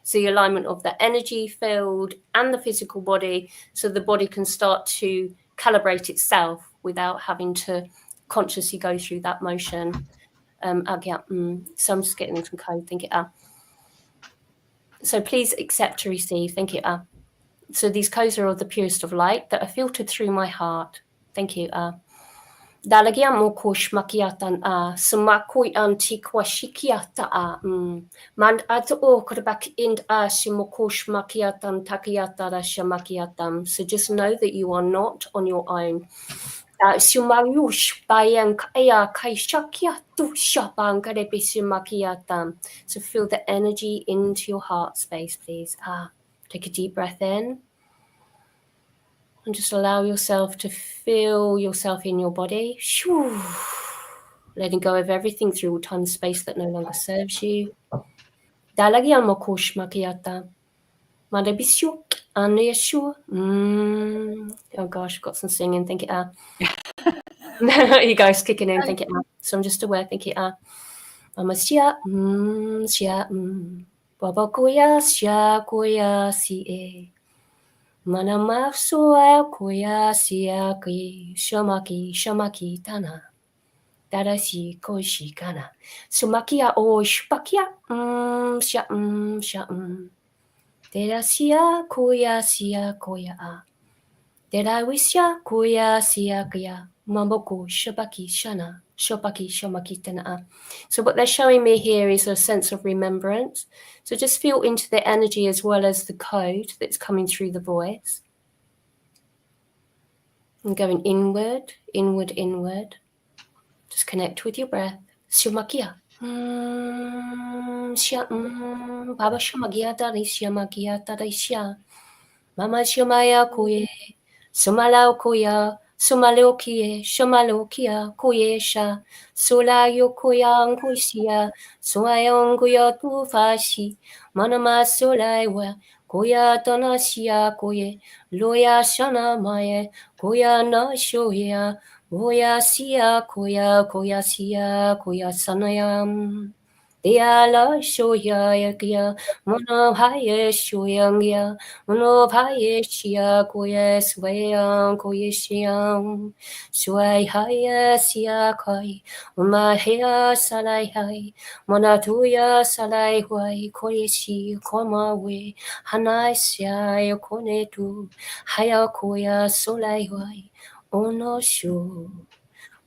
So the alignment of the energy field and the physical body, so the body can start to calibrate itself without having to consciously go through that motion. So I'm just getting some code. Thank you. So please accept to receive. Thank you. So these codes are of the purest of light that are filtered through my heart. Thank you. Dalagyan mo kosh makiatan sumakoi anti kwashikiata mand ato korbak ind simokosh makiatan takiata shamakiatam. So just know that you are not on your own. Sumayush bayan kaya kaishakiatu shaban karebisimakiatam. So feel the energy into your heart space, please. Take a deep breath in. And just allow yourself to feel yourself in your body. Letting go of everything through all time and space that no longer serves you. Dalagyan mo kosh makiata. Madabishu anayashu. Oh gosh, I've got some singing. Thank you. You guys kicking in. Thank you. So I'm just aware. Thank you. Amasya sya baba koya sya koya si Manamafsua koya siaki shamaki tana darasi koshi kana sumakia o shpakia sha sha derasia koya sia koya a derawisya koya sia kaya mamboko shabaki shana shopaki shamaki tana. So what they're showing me here is a sense of remembrance. So just feel into the energy as well as the code that's coming through the voice. And going inward, inward, inward. Just connect with your breath. Shumakia. Baba Shumagia Darisha Magia Darisha. Mama Shumaya Koye. Sumalao Koya. Sumalokia. Shumalokia Koyesha. Sulayo Koyang Kosia. Suayong Koya Tufashi. Manama Sulaiwa. Koya Donasia Koye. Loya Shana Maye. Koya na shoya, koya siya, koya siya, koya sanayam. Dia la shoya yakya, mono haye shoyangya, mono haye shia, koya swayang, koya shiang. Sway haye siya kai, umahya salai hai, monatuya salai huay, koya shi, koma we, hanai siya, yokone tu. Haya koya solai huai ono shu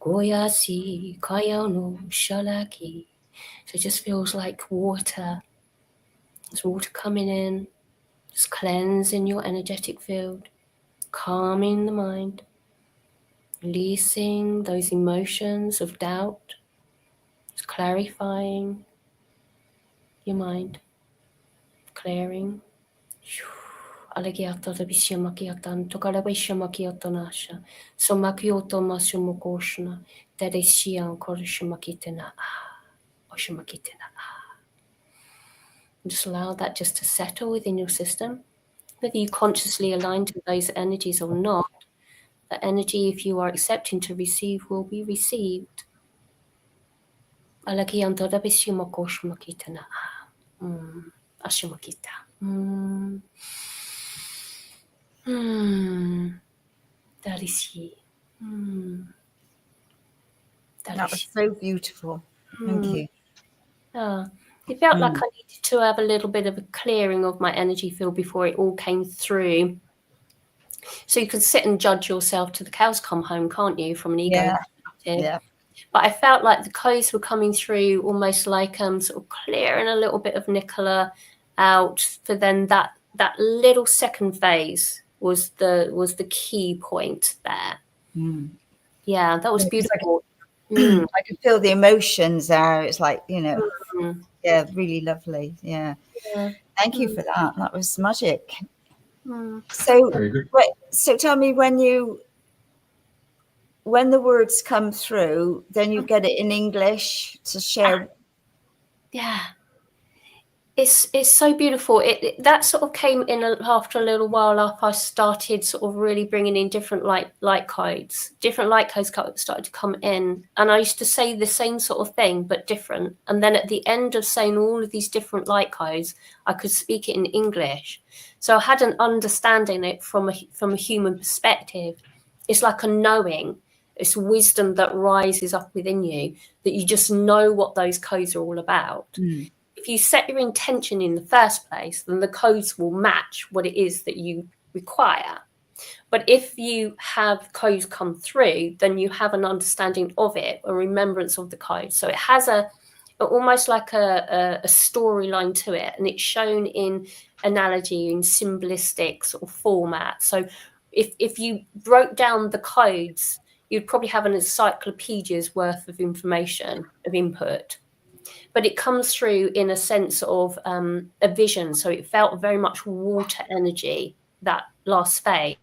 koya si kaya no shalaki. So it just feels like water. There's water coming in, just cleansing your energetic field, calming the mind, releasing those emotions of doubt, just clarifying your mind, clearing. Allegiata da bishiamakiatan, tokalabishamakiatonasha, somakioto masumokoshna, dedeshian korishamakitena, oshamakitena. Just allow that just to settle within your system. Whether you consciously align to those energies or not, that energy, if you are accepting to receive, will be received. Allegianta da bishimakoshmakitena, ashamakita. That is he. That was so beautiful. Thank you. It felt like I needed to have a little bit of a clearing of my energy field before it all came through. So you can sit and judge yourself till the cows come home, can't you, from an ego Yeah. But I felt like the codes were coming through almost like sort of clearing a little bit of Nicola out, for then that little second phase was the key point there. Yeah, that was beautiful. I could feel the emotions there. It's like, yeah, really lovely. Yeah. Thank you for that. That was magic. So, Very good. so tell me, when the words come through, then you get it in English to share. Yeah. It's so beautiful. That sort of came in after a little while up. I started sort of really bringing in different light codes. Different light codes started to come in, and I used to say the same sort of thing but different. And then at the end of saying all of these different light codes, I could speak it in English. So I had an understanding it from a human perspective. It's like a knowing. It's wisdom that rises up within you, that you just know what those codes are all about. If you set your intention in the first place, then the codes will match what it is that you require. But if you have codes come through, then you have an understanding of it, a remembrance of the code. So it has almost like a storyline to it, and it's shown in analogy, in symbolistic sort of format. So if you broke down the codes, you'd probably have an encyclopedia's worth of information, of input. But it comes through in a sense of a vision. So it felt very much water energy, that last phase.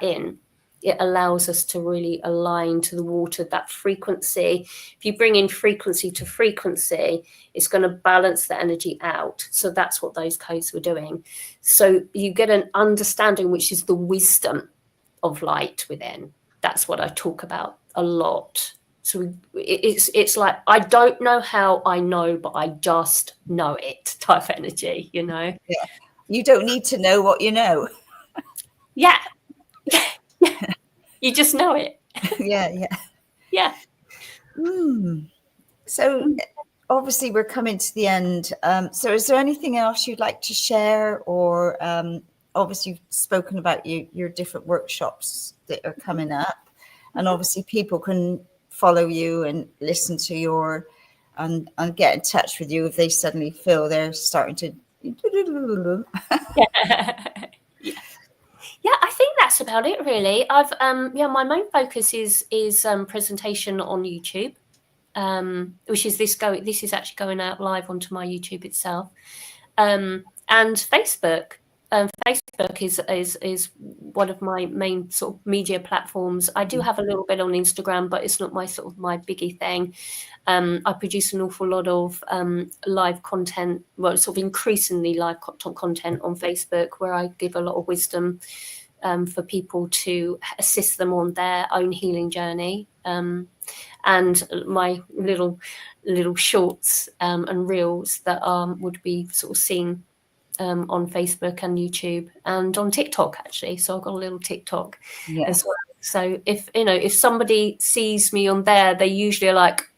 It allows us to really align to the water, that frequency. If you bring in frequency to frequency, it's going to balance the energy out. So that's what those codes were doing. So you get an understanding, which is the wisdom of light within. That's what I talk about a lot. So it's like, I don't know how I know, but I just know it type energy, Yeah. You don't need to know what you know. Yeah. You just know it. Yeah. So obviously we're coming to the end. So is there anything else you'd like to share, or obviously you've spoken about your different workshops that are coming up, and obviously people can follow you and listen to your and get in touch with you if they suddenly feel they're starting to Yeah, I think that's about it really. I've my main focus is presentation on YouTube, which is this is actually going out live onto my YouTube itself, and Facebook. Facebook is one of my main sort of media platforms. I do have a little bit on Instagram, but it's not my sort of my biggie thing. I produce an awful lot of live content, well, sort of increasingly live content on Facebook, where I give a lot of wisdom for people to assist them on their own healing journey. And my little shorts and reels that would be sort of seen on Facebook and YouTube and on TikTok, actually. So I've got a little TikTok as well. So if somebody sees me on there, they usually are like,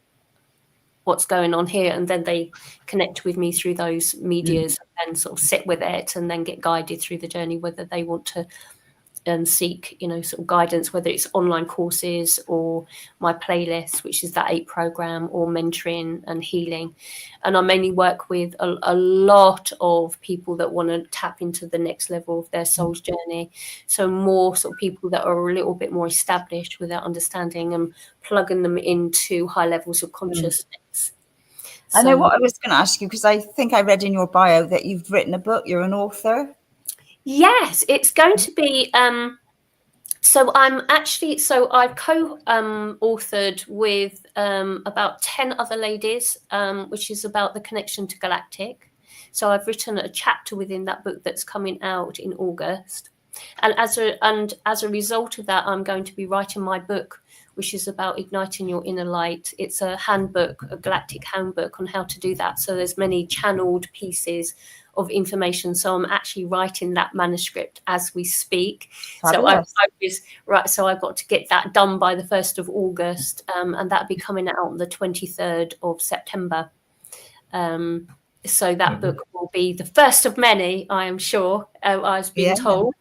what's going on here? And then they connect with me through those medias and sort of sit with it and then get guided through the journey, whether they want to seek, sort of guidance, whether it's online courses or my playlist, which is that 8 program, or mentoring and healing. And I mainly work with a lot of people that want to tap into the next level of their soul's journey. So more sort of people that are a little bit more established with their understanding and plugging them into high levels of consciousness. I know what I was going to ask you, because I think I read in your bio that you've written a book. You're an author. Yes, it's going to be. So I've co-authored with about 10 other ladies, which is about the connection to Galactic. So I've written a chapter within that book that's coming out in August, and as a result of that, I'm going to be writing my book, which is about igniting your inner light. It's a handbook, a galactic handbook on how to do that. So there's many channeled pieces of information. So I'm actually writing that manuscript as we speak. Fabulous. So I've got to get that done by the 1st of August, and that'll be coming out on the 23rd of September. So that book will be the first of many, I am sure. I was being told.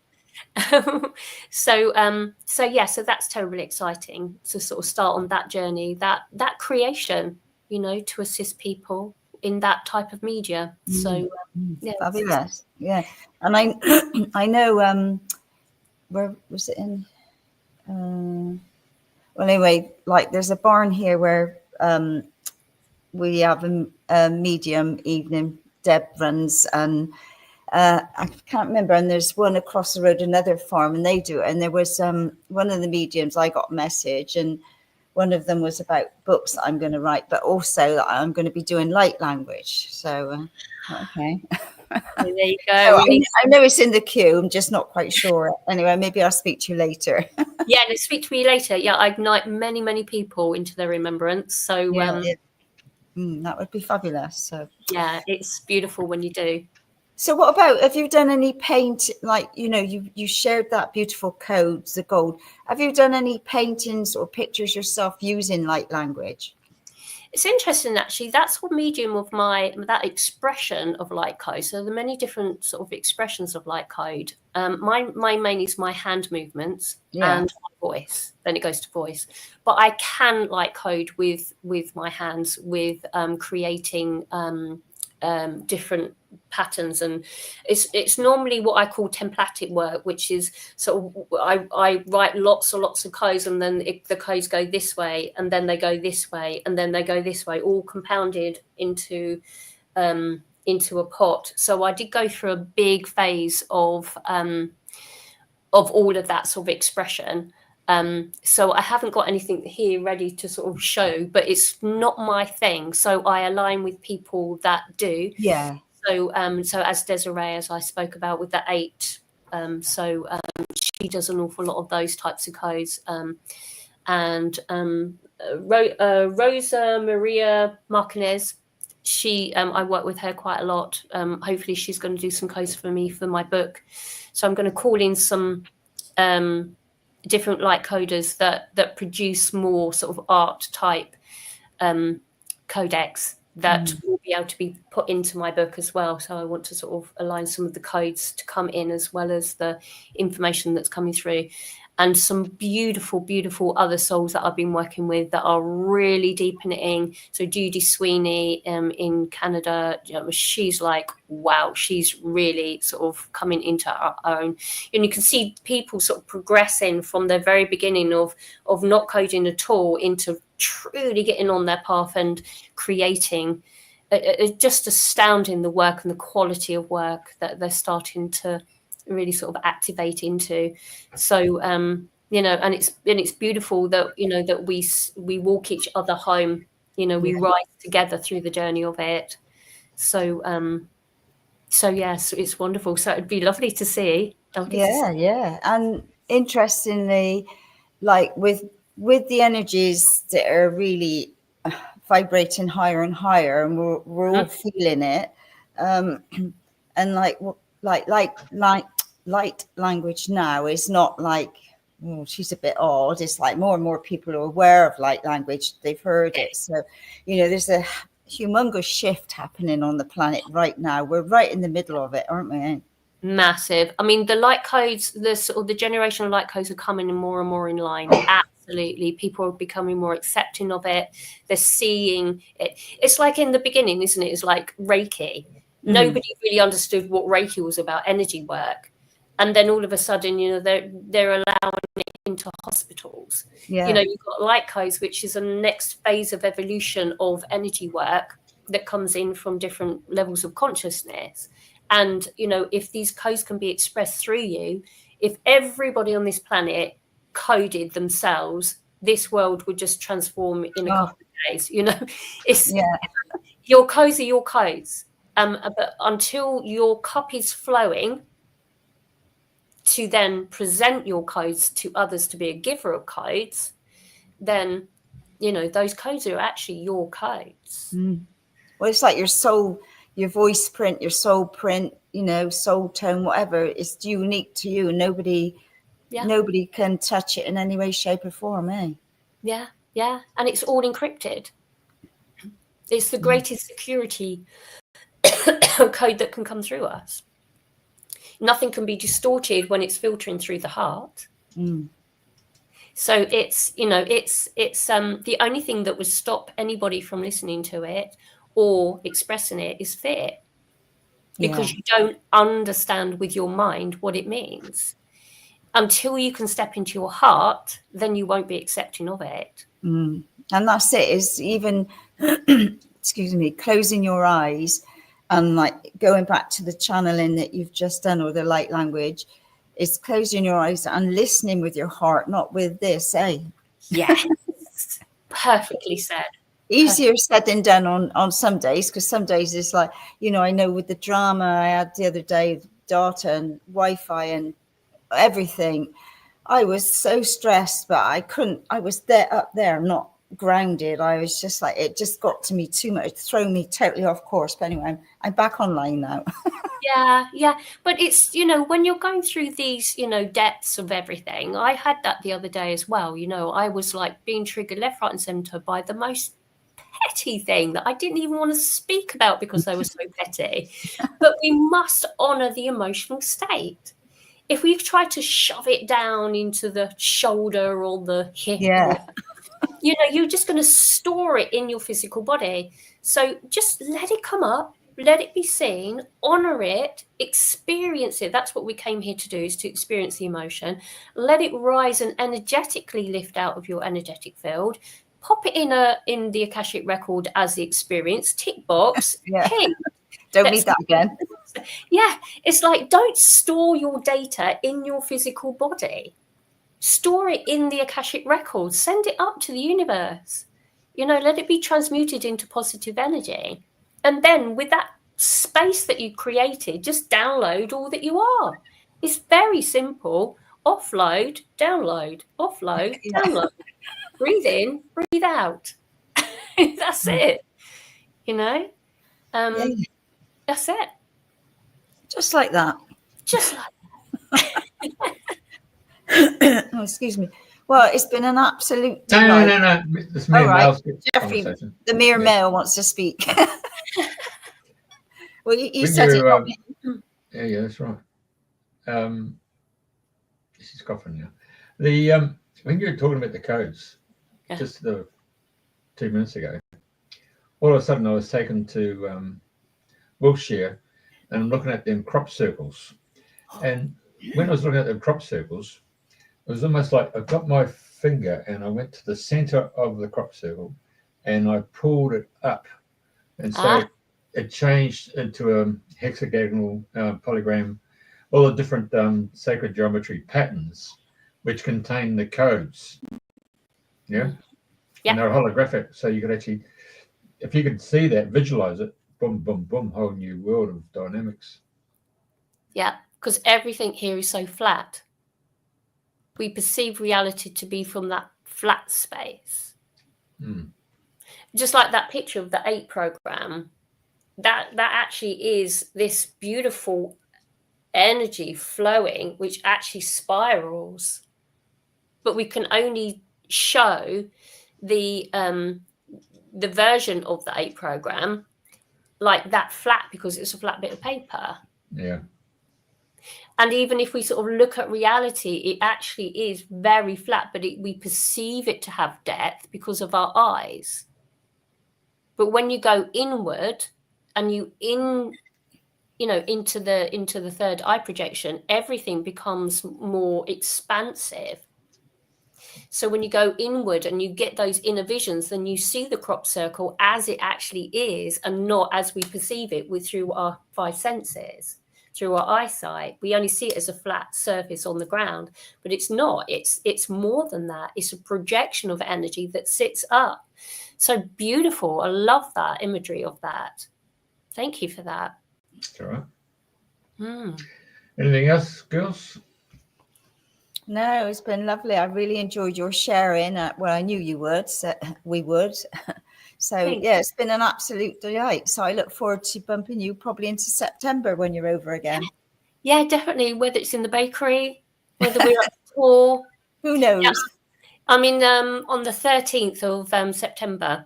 So that's terribly exciting to sort of start on that journey, that creation, to assist people in that type of media. So fabulous. Yeah. And I know where was it in well, anyway, like there's a barn here where we have a medium evening Deb runs, and I can't remember, and there's one across the road, another farm, and they do it. And there was one of the mediums, I got a message, and one of them was about books that I'm going to write, but also that I'm going to be doing light language. So okay. There you go. I know it's in the queue. I'm just not quite sure. Anyway, maybe I'll speak to you later. Yeah, no, speak to me later. Yeah, I ignite many, many people into their remembrance. So that would be fabulous. So yeah, it's beautiful when you do. So what about, have you done any paint, like, you shared that beautiful codes, the gold. Have you done any paintings or pictures yourself using light language? It's interesting, actually. That's what medium of that expression of light code. So there are many different sort of expressions of light code. My main is my hand movements and my voice. Then it goes to voice. But I can light code with my hands, with creating different patterns, and it's normally what I call templatic work, which is sort of I write lots and lots of codes, and then the codes go this way, and then they go this way, and then they go this way, all compounded into a pot. So I did go through a big phase of all of that sort of expression. So I haven't got anything here ready to sort of show, but it's not my thing. So I align with people that do. Yeah. So as Desiree, as I spoke about with the 8, she does an awful lot of those types of codes. And Rosa Maria Martinez, I work with her quite a lot. Hopefully she's going to do some codes for me for my book. So I'm going to call in some different light coders that produce more sort of art type codecs that will be able to be put into my book as well. So I want to sort of align some of the codes to come in, as well as the information that's coming through. And some beautiful, beautiful other souls that I've been working with that are really deepening. So Judy Sweeney in Canada, she's like, wow, she's really sort of coming into her own. And you can see people sort of progressing from the very beginning of not coding at all into truly getting on their path and creating. It's just astounding, the work and the quality of work that they're starting to really sort of activate into. So and it's beautiful that that we walk each other home, we rise together through the journey of it. So yes, it's wonderful. So it'd be lovely to see. Yeah. And interestingly, like with the energies that are really vibrating higher and higher, and we're all feeling it, and like light language now is not like, oh, she's a bit odd. It's like more and more people are aware of light language. They've heard it. So, there's a humongous shift happening on the planet right now. We're right in the middle of it, aren't we? Massive. I mean, the light codes, the generational light codes are coming more and more in line. Absolutely. People are becoming more accepting of it. They're seeing it. It's like in the beginning, isn't it? It's like Reiki. Nobody really understood what Reiki was about, energy work. And then all of a sudden, they're allowing it into hospitals. Yeah. You've got light codes, which is a next phase of evolution of energy work that comes in from different levels of consciousness. And, if these codes can be expressed through you, if everybody on this planet coded themselves, this world would just transform in a couple of days. Your codes are your codes. But until your cup is flowing to then present your codes to others to be a giver of codes, then, those codes are actually your codes. Well, it's like your soul, your voice print, your soul print, soul tone, whatever. It's unique to you. Nobody can touch it in any way, shape or form, eh? Yeah. And it's all encrypted. It's the greatest security code that can come through us. Nothing can be distorted when it's filtering through the heart. So it's, you know, it's the only thing that would stop anybody from listening to it or expressing it is fear, because you don't understand with your mind what it means. Until you can step into your heart, then you won't be accepting of it. And that's it, is even, excuse me, closing your eyes and like going back to the channeling that you've just done, or the light language, is closing your eyes and listening with your heart, not with this, eh? Yes. Perfectly said. Easier said than done on some days, because some days it's like, you know, I know with the drama I had the other day, data and Wi-Fi and everything, I was so stressed, but I couldn't, I was there up there, not grounded. I was just like, it just got to me too much, throw me totally off course. But anyway, I'm back online now. Yeah. But it's, you know, when you're going through these, you know, depths of everything, I had that the other day as well. You know, I was like being triggered left, right and centre by the most petty thing that I didn't even want to speak about because they were so petty. But we must honour the emotional state. If we try to shove it down into the shoulder or the hip, or, you know, you're just going to store it in your physical body. So just let it come up, let it be seen, honour it, experience it. That's what we came here to do, is to experience the emotion. Let it rise and energetically lift out of your energetic field. Pop it in the Akashic record as the experience, tick box, ping. Don't need that again. Yeah, it's like, don't store your data in your physical body. Store it in the Akashic record. Send it up to the universe. You know, let it be transmuted into positive energy. And then with that space that you created, just download all that you are. It's very simple. Offload, download, offload, download. Breathe in, breathe out. That's it. You know? That's it. Just like that. Just like that. Oh, excuse me. Well, it's been an absolute delight. No. It's me and Mel's Jeffrey, the mere male wants to speak. Well, you said it. Yeah, that's right. She's coughing now. The when you were talking about the codes, just 2 minutes ago, all of a sudden I was taken to Wiltshire, and I'm looking at them crop circles. And when I was looking at them crop circles, it was almost like I got my finger and I went to the center of the crop circle and I pulled it up. And so it changed into a hexagonal polygram, all the different sacred geometry patterns, which contain the codes. Yeah. And they're holographic. So you could actually, if you could see that, visualize it, boom, boom, boom, whole new world of dynamics. Yeah, because everything here is so flat. We perceive reality to be from that flat space. Just like that picture of the 8 program, that actually is this beautiful energy flowing, which actually spirals. But we can only show the version of the 8 program like that flat, because it's a flat bit of paper. Yeah. And even if we sort of look at reality, it actually is very flat, but we perceive it to have depth because of our eyes. But when you go inward and you into the third eye projection, everything becomes more expansive. So when you go inward and you get those inner visions, then you see the crop circle as it actually is, and not as we perceive it through our 5 senses. Through our eyesight, we only see it as a flat surface on the ground, but it's not. It's more than that. It's a projection of energy that sits up. So beautiful. I love that imagery of that. Thank you for that. All right. Anything else, girls? No, it's been lovely. I really enjoyed your sharing. Well, I knew you would. So we would. So yeah, it's been an absolute delight. So I look forward to bumping you probably into September when you're over again. Yeah, definitely. Whether it's in the bakery, whether we're at the tour, who knows? Yeah. I mean, on the 13th of September,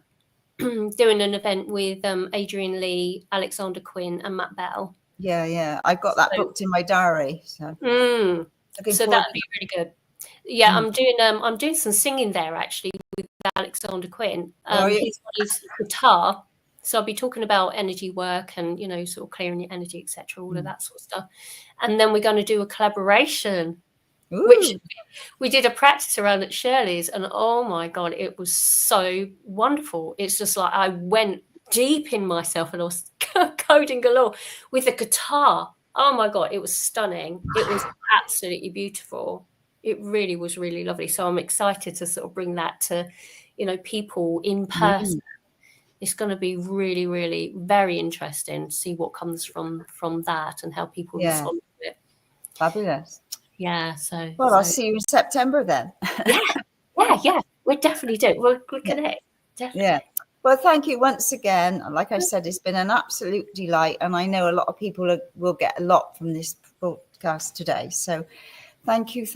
doing an event with Adrian Lee, Alexander Quinn, and Matt Bell. Yeah. I've got that booked in my diary. So, looking so forward. that'd be really good. Yeah, I'm doing some singing there actually with Alexander Quinn. He's got his guitar, so I'll be talking about energy work and, you know, sort of clearing your energy, etc., all of that sort of stuff. And then we're going to do a collaboration, which we did a practice around at Shirley's, and oh my God, it was so wonderful. It's just like I went deep in myself and I was coding galore with a guitar. Oh my God, it was stunning. It was absolutely beautiful. It really was really lovely. So I'm excited to sort of bring that to, you know, people in person. It's going to be really, really very interesting to see what comes from that and how people respond to it. Fabulous. Yeah. So I'll see you in September then. Yeah. We definitely do. We'll connect. Definitely. Yeah. Well, thank you once again. Like I said, it's been an absolute delight, and I know a lot of people will get a lot from this broadcast today. So thank you.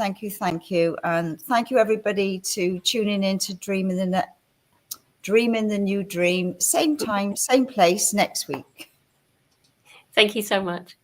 And thank you, everybody, to tuning in to Dream in the New Dream. Same time, same place next week. Thank you so much.